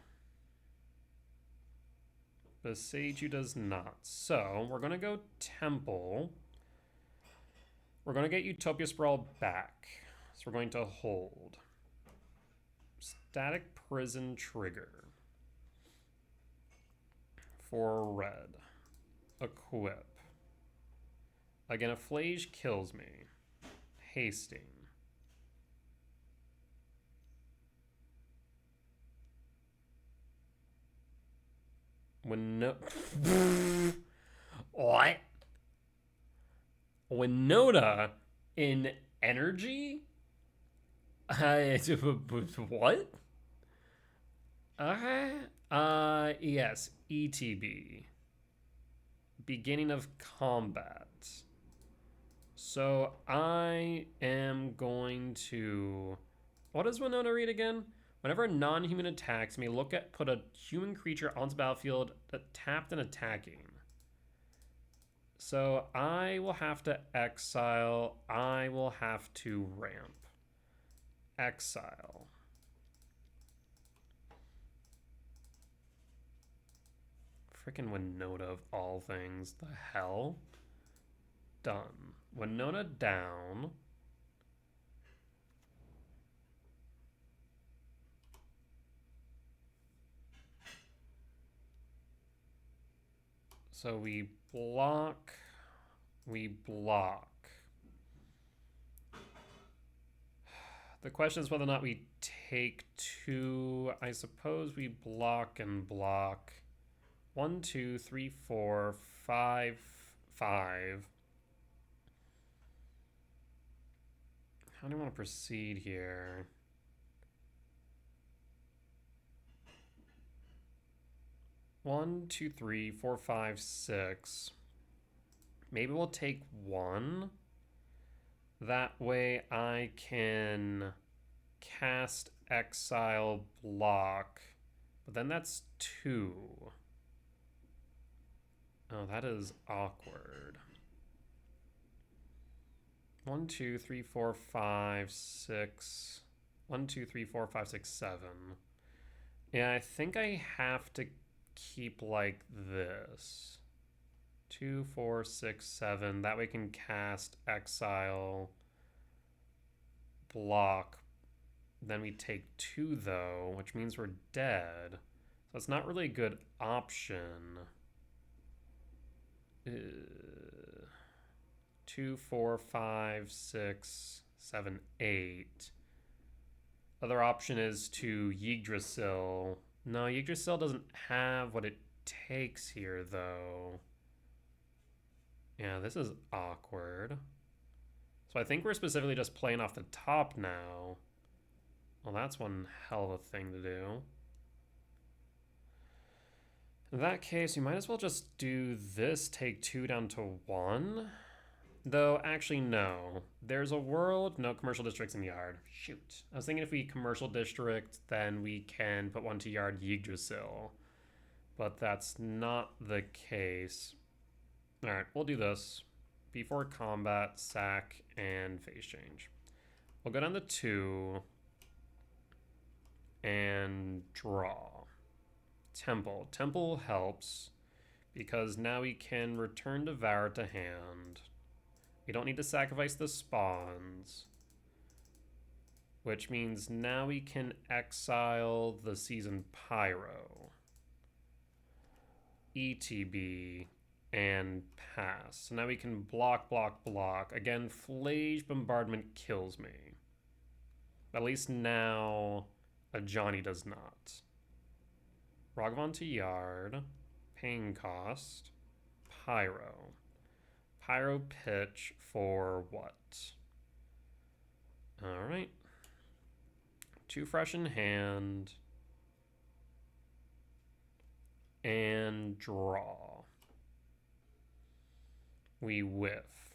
Beseiju does not. So we're going to go Temple. We're going to get Utopia Sprawl back. So we're going to hold. Static Prison trigger. For red. Equip. Again, a Flage kills me. Hasting. When no... What? Winota in energy? What? Okay. Yes. ETB. Beginning of combat. So I am going to... What does Winota read again? Whenever a non-human attacks me, put a human creature onto the battlefield tapped and attacking. So I will have to exile. I will have to ramp. Exile. Freaking Winota of all things. The hell? Done. Winota down. So we block. We block. The question is whether or not we take 2. I suppose we block and block. 1, 2, 3, 4, 5, 5. How do you want to proceed here? One, 2, 3, 4, 5, 6. Maybe we'll take 1. That way I can cast exile block. But then that's 2. Oh, that is awkward. 1, 2, 3, 4, 5, 6. 1, 2, 3, 4, 5, 6, 7. Yeah, I think I have to keep like this. 2, 4, 6, 7. That way I can cast exile block. Then we take 2 though, which means we're dead. So it's not really a good option. 2, 4, 5, 6, 7, 8. Other option is to Yggdrasil. No, Yggdrasil doesn't have what it takes here, though. Yeah, this is awkward. So I think we're specifically just playing off the top now. Well, that's one hell of a thing to do. In that case, we might as well just do this, take 2 down to 1. Though, actually, no. There's a world, no commercial districts in Yard. Shoot. I was thinking if we commercial district, then we can put 1 to Yard Yggdrasil. But that's not the case. Alright, we'll do this. Before combat, sack, and phase change. We'll go down to 2 and draw. Temple. Temple helps because now we can return Devour to hand. We don't need to sacrifice the spawns, which means now we can exile the Seasoned Pyro, ETB, and pass. So now we can block, block, block. Again, Flage Bombardment kills me. At least now a Johnny does not. Ragavan to Yard, Pain Cost, Pyro. Pyro pitch for what? Alright. 2 fresh in hand. And draw. We whiff.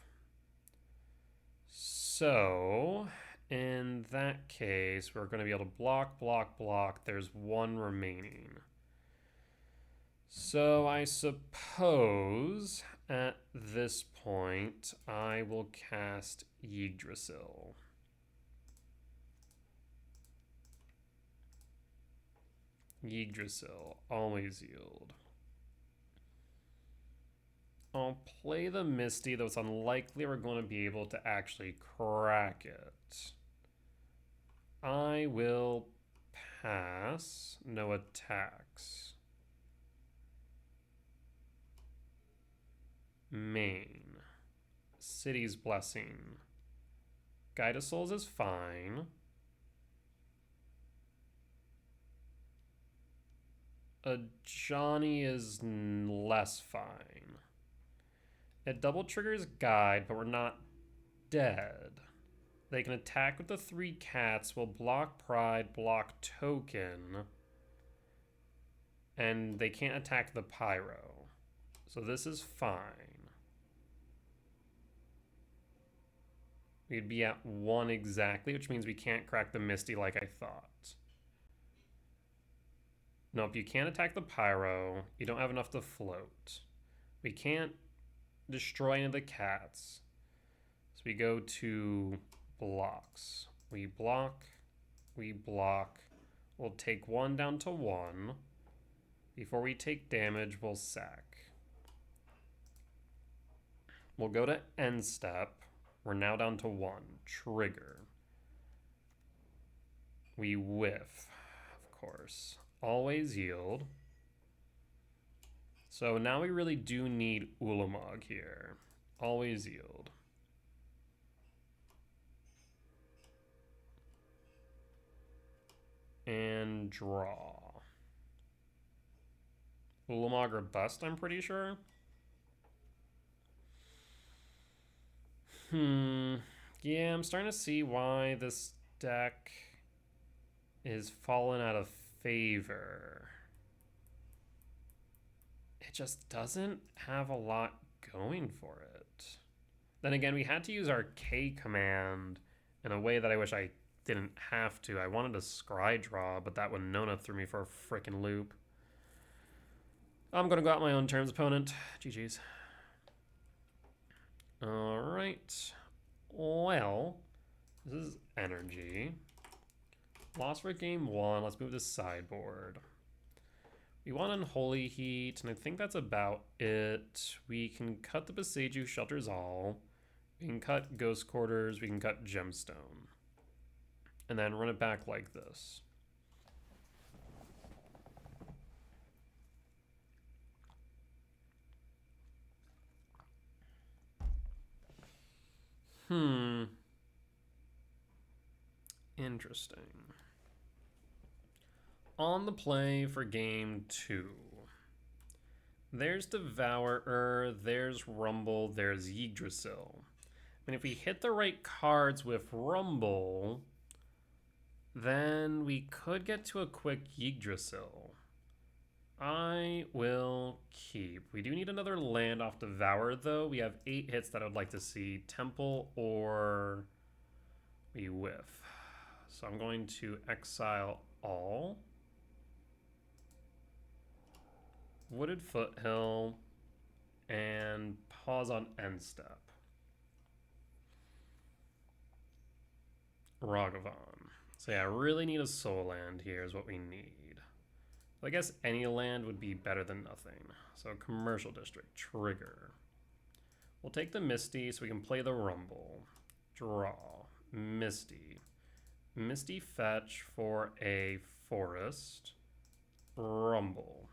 So, in that case, we're going to be able to block, block, block. There's 1 remaining. So I suppose at this point I will cast Yggdrasil. Yggdrasil, always yield. I'll play the Misty, though it's unlikely we're going to be able to actually crack it. I will pass, no attacks. Main. City's Blessing. Guide of Souls is fine. A Johnny is less fine. It double triggers Guide, but we're not dead. They can attack with the 3 cats, will block Pride, block Token, and they can't attack the Pyro. So this is fine. We'd be at 1 exactly, which means we can't crack the Misty like I thought. Nope, you can't attack the Pyro. You don't have enough to float. We can't destroy any of the cats. So we go to blocks. We block. We block. We'll take 1 down to 1. Before we take damage, we'll sack. We'll go to end step. We're now down to 1. Trigger. We whiff, of course. Always yield. So now we really do need Ulamog here. Always yield. And draw. Ulamog or bust, I'm pretty sure. Yeah, I'm starting to see why this deck is falling out of favor. It just doesn't have a lot going for it. Then again, we had to use our K command in a way that I wish I didn't have to. I wanted to scry draw, but that Winona threw me for a freaking loop. I'm going to go out my own terms, opponent. GG's. Alright. Well, this is energy. Lost for game 1. Let's move to sideboard. We want Unholy Heat, and I think that's about it. We can cut the Boseiju Shelters All. We can cut Ghost Quarters. We can cut Gemstone. And then run it back like this. Interesting. On the play for game 2. There's Devourer, there's Rumble, there's Yggdrasil. I mean, if we hit the right cards with Rumble, then we could get to a quick Yggdrasil. I will We do need another land off Devour, though. We have 8 hits that I would like to see. Temple or we whiff. So I'm going to exile all. Wooded Foothill. And pause on end step. Ragavan. So yeah, I really need a soul land here is what we need. I guess any land would be better than nothing. So commercial district, trigger. We'll take the Misty so we can play the Rumble. Draw, Misty. Misty fetch for a forest. Rumble.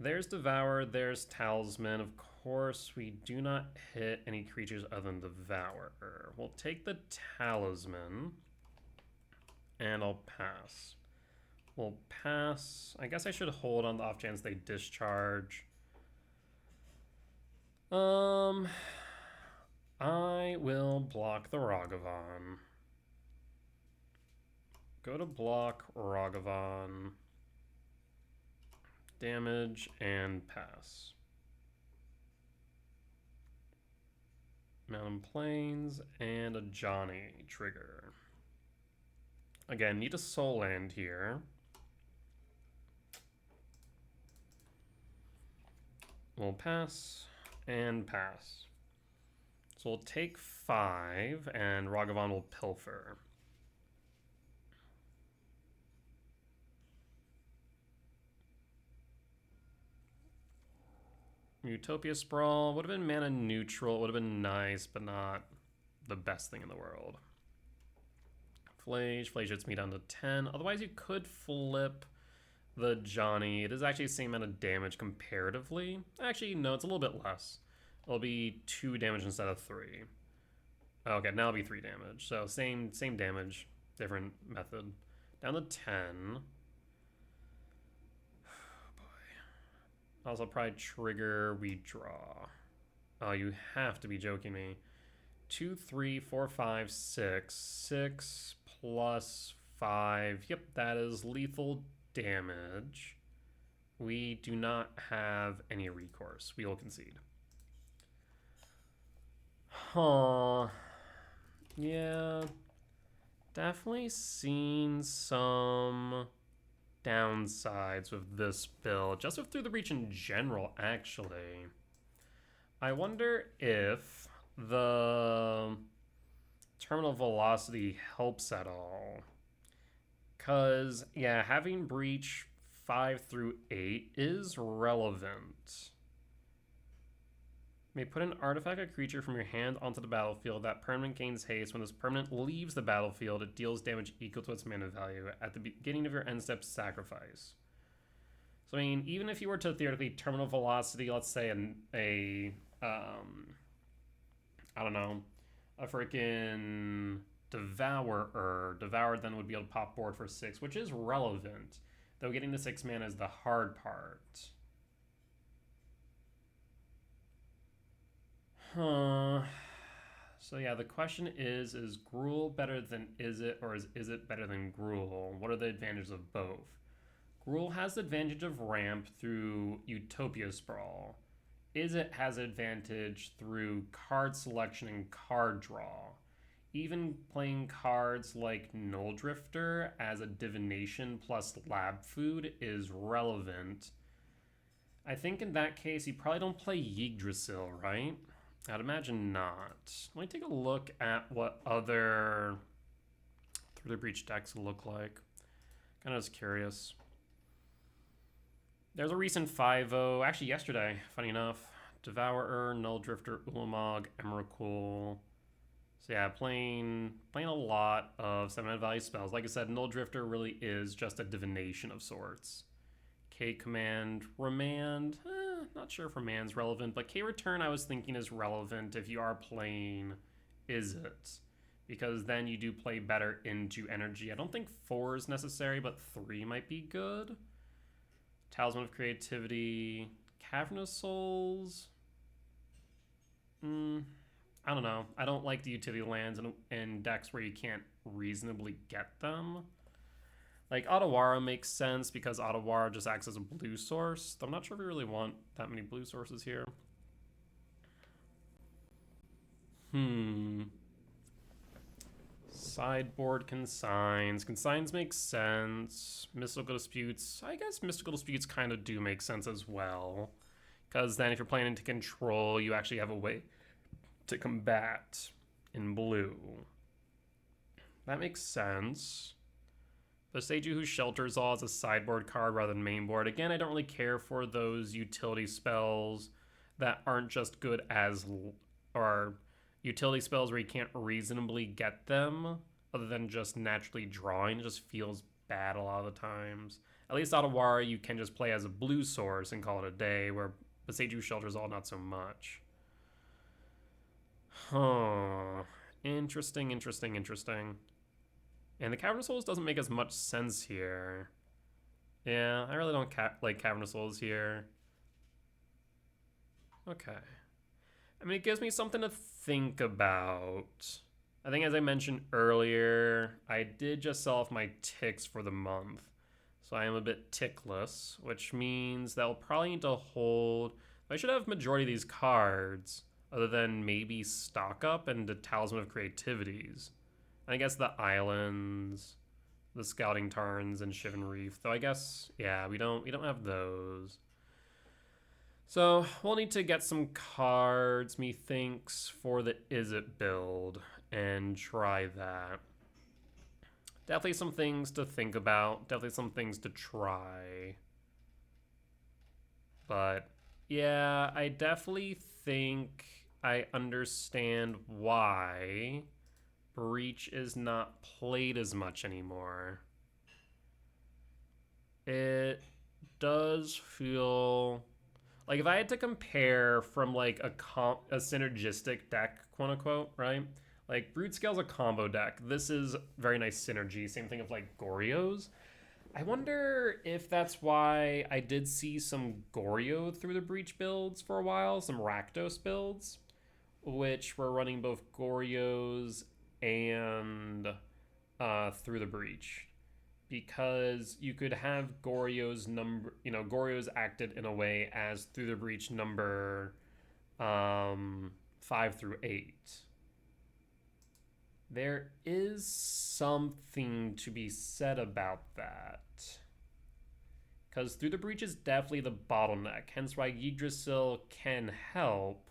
There's Devour, there's Talisman. Of course, we do not hit any creatures other than Devourer. We'll take the Talisman, and I'll pass. We'll pass. I guess I should hold on the off chance they discharge. I will block the Ragavan. Go to block Ragavan. Damage and pass. Mountain Plains and a Johnny trigger. Again, need a soul land here. We'll pass and pass. So we'll take 5 and Ragavan will pilfer. Utopia Sprawl would have been mana neutral. It would have been nice, but not the best thing in the world. Flage hits me down to 10. Otherwise, you could flip the Johnny. It is actually the same amount of damage comparatively. Actually, no, it's a little bit less. It'll be 2 damage instead of 3. Okay, now it'll be 3 damage. So same damage, different method. Down to 10. Also probably trigger, we draw. Oh, you have to be joking me. 2, 3, 4, 5, 6. 6 plus 5. Yep, that is lethal damage. We do not have any recourse. We will concede. Huh. Yeah. Definitely seen some downsides with this build, just with Through the Breach in general, actually. I wonder if the terminal velocity helps at all. Because, yeah, having Breach 5 through 8 is relevant. You may put an artifact or creature from your hand onto the battlefield. That permanent gains haste. When this permanent leaves the battlefield, it deals damage equal to its mana value. At the beginning of your end step, sacrifice. So, I mean, even if you were to theoretically terminal velocity, let's say I don't know, a freaking Devourer. Devourer then would be able to pop board for 6, which is relevant. Though getting the 6 mana is the hard part. Huh. So yeah, the question is Gruul better than Izzet, or is Izzet better than Gruul? What are the advantages of both? Gruul has the advantage of ramp through Utopia Sprawl. Izzet has advantage through card selection and card draw. Even playing cards like Null Drifter as a divination plus lab food is relevant. I think in that case, you probably don't play Yggdrasil, right? I'd imagine not. Let me take a look at what other Through the Breach decks look like. Kind of just curious. There's a recent 5-0, actually yesterday, funny enough. Devourer, Null Drifter, Ulamog, Emrakul. So yeah, playing a lot of 7-mana value spells. Like I said, Null Drifter really is just a divination of sorts. K-Command, Remand, not sure if Remand's relevant, but K-Return I was thinking is relevant if you are playing Izzet, because then you do play better into energy. I don't think 4 is necessary, but 3 might be good. Talisman of Creativity, Cavernous Souls. I don't know. I don't like the utility lands in decks where you can't reasonably get them. Like, Otawara makes sense because Otawara just acts as a blue source. I'm not sure if we really want that many blue sources here. Sideboard consigns. Consigns make sense. Mystical disputes. I guess mystical disputes kind of do make sense as well. Because then if you're playing into control, you actually have a way to combat in blue. That makes sense. The Seiju Who Shelters All is a sideboard card rather than main board. Again, I don't really care for those utility spells that aren't just good as, or utility spells where you can't reasonably get them other than just naturally drawing. It just feels bad a lot of the times. At least Otawara you can just play as a blue source and call it a day, where the Seiju Who Shelters All not so much. Huh. Interesting. And the Cavern Souls doesn't make as much sense here. Yeah, I really don't like Cavern Souls here. Okay. I mean, it gives me something to think about. I think as I mentioned earlier, I did just sell off my ticks for the month. So I am a bit tickless, which means that I'll probably need to hold... I should have majority of these cards, other than maybe Stock Up and the Talisman of Creativities. I guess the Islands, the Scouting Tarns, and Shivan Reef. Though I guess, yeah, we don't have those. So we'll need to get some cards, methinks, for the Izzet build and try that. Definitely some things to think about. Definitely some things to try. But yeah, I definitely think I understand why Breach is not played as much anymore. It does feel like if I had to compare from like a synergistic deck, quote unquote, right? Like Broodscale's a combo deck. This is very nice synergy. Same thing of like Goryo's. I wonder if that's why I did see some Goryo through the Breach builds for a while, some Rakdos builds, which were running both Goryos and through the Breach, because you could have Goryo's number, Goryo's acted in a way as through the Breach number 5 through 8. There is something to be said about that, because through the Breach is definitely the bottleneck, hence why Yggdrasil can help.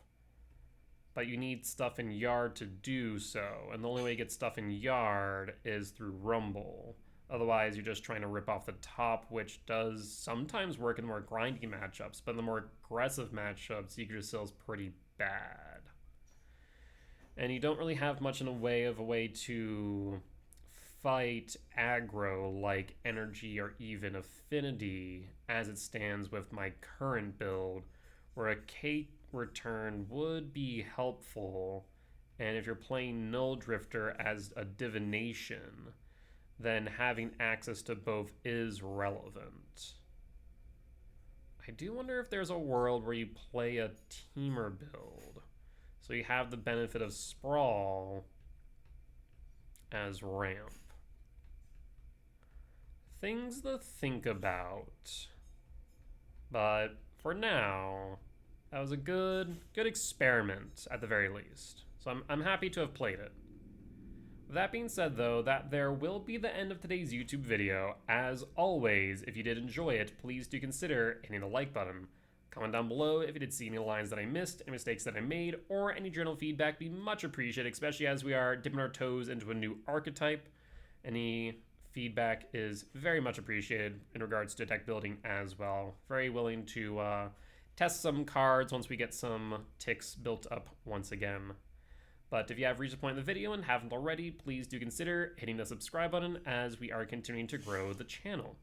But you need stuff in Yard to do so, and the only way you get stuff in Yard is through Rumble. Otherwise, you're just trying to rip off the top, which does sometimes work in more grindy matchups, but in the more aggressive matchups, Yggdrasil's pretty bad. And you don't really have much in a way to fight aggro like Energy or even Affinity as it stands with my current build, where a Cake return would be helpful, and if you're playing Null Drifter as a divination, then having access to both is relevant. I do wonder if there's a world where you play a Teamer build, so you have the benefit of Sprawl as ramp. Things to think about, but for now, that was a good experiment at the very least. So I'm happy to have played it. With that being said, though, that there will be the end of today's YouTube video. As always, if you did enjoy it, please do consider hitting the like button. Comment down below if you did see any lines that I missed, any mistakes that I made, or any general feedback. Be much appreciated, especially as we are dipping our toes into a new archetype. Any feedback is very much appreciated in regards to deck building as well. Very willing to test some cards once we get some ticks built up once again. But if you have reached the point in the video and haven't already, please do consider hitting the subscribe button as we are continuing to grow the channel.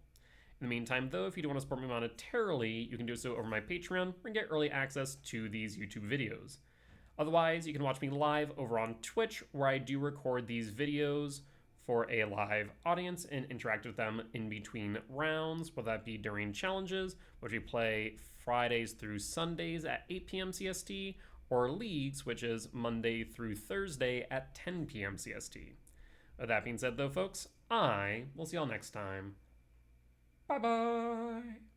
In the meantime, though, if you do want to support me monetarily, you can do so over my Patreon and get early access to these YouTube videos. Otherwise, you can watch me live over on Twitch, where I do record these videos for a live audience and interact with them in between rounds, whether that be during challenges, which we play Fridays through Sundays at 8 p.m. CST, or Leagues, which is Monday through Thursday at 10 p.m. CST. With that being said, though, folks, I will see y'all next time. Bye bye.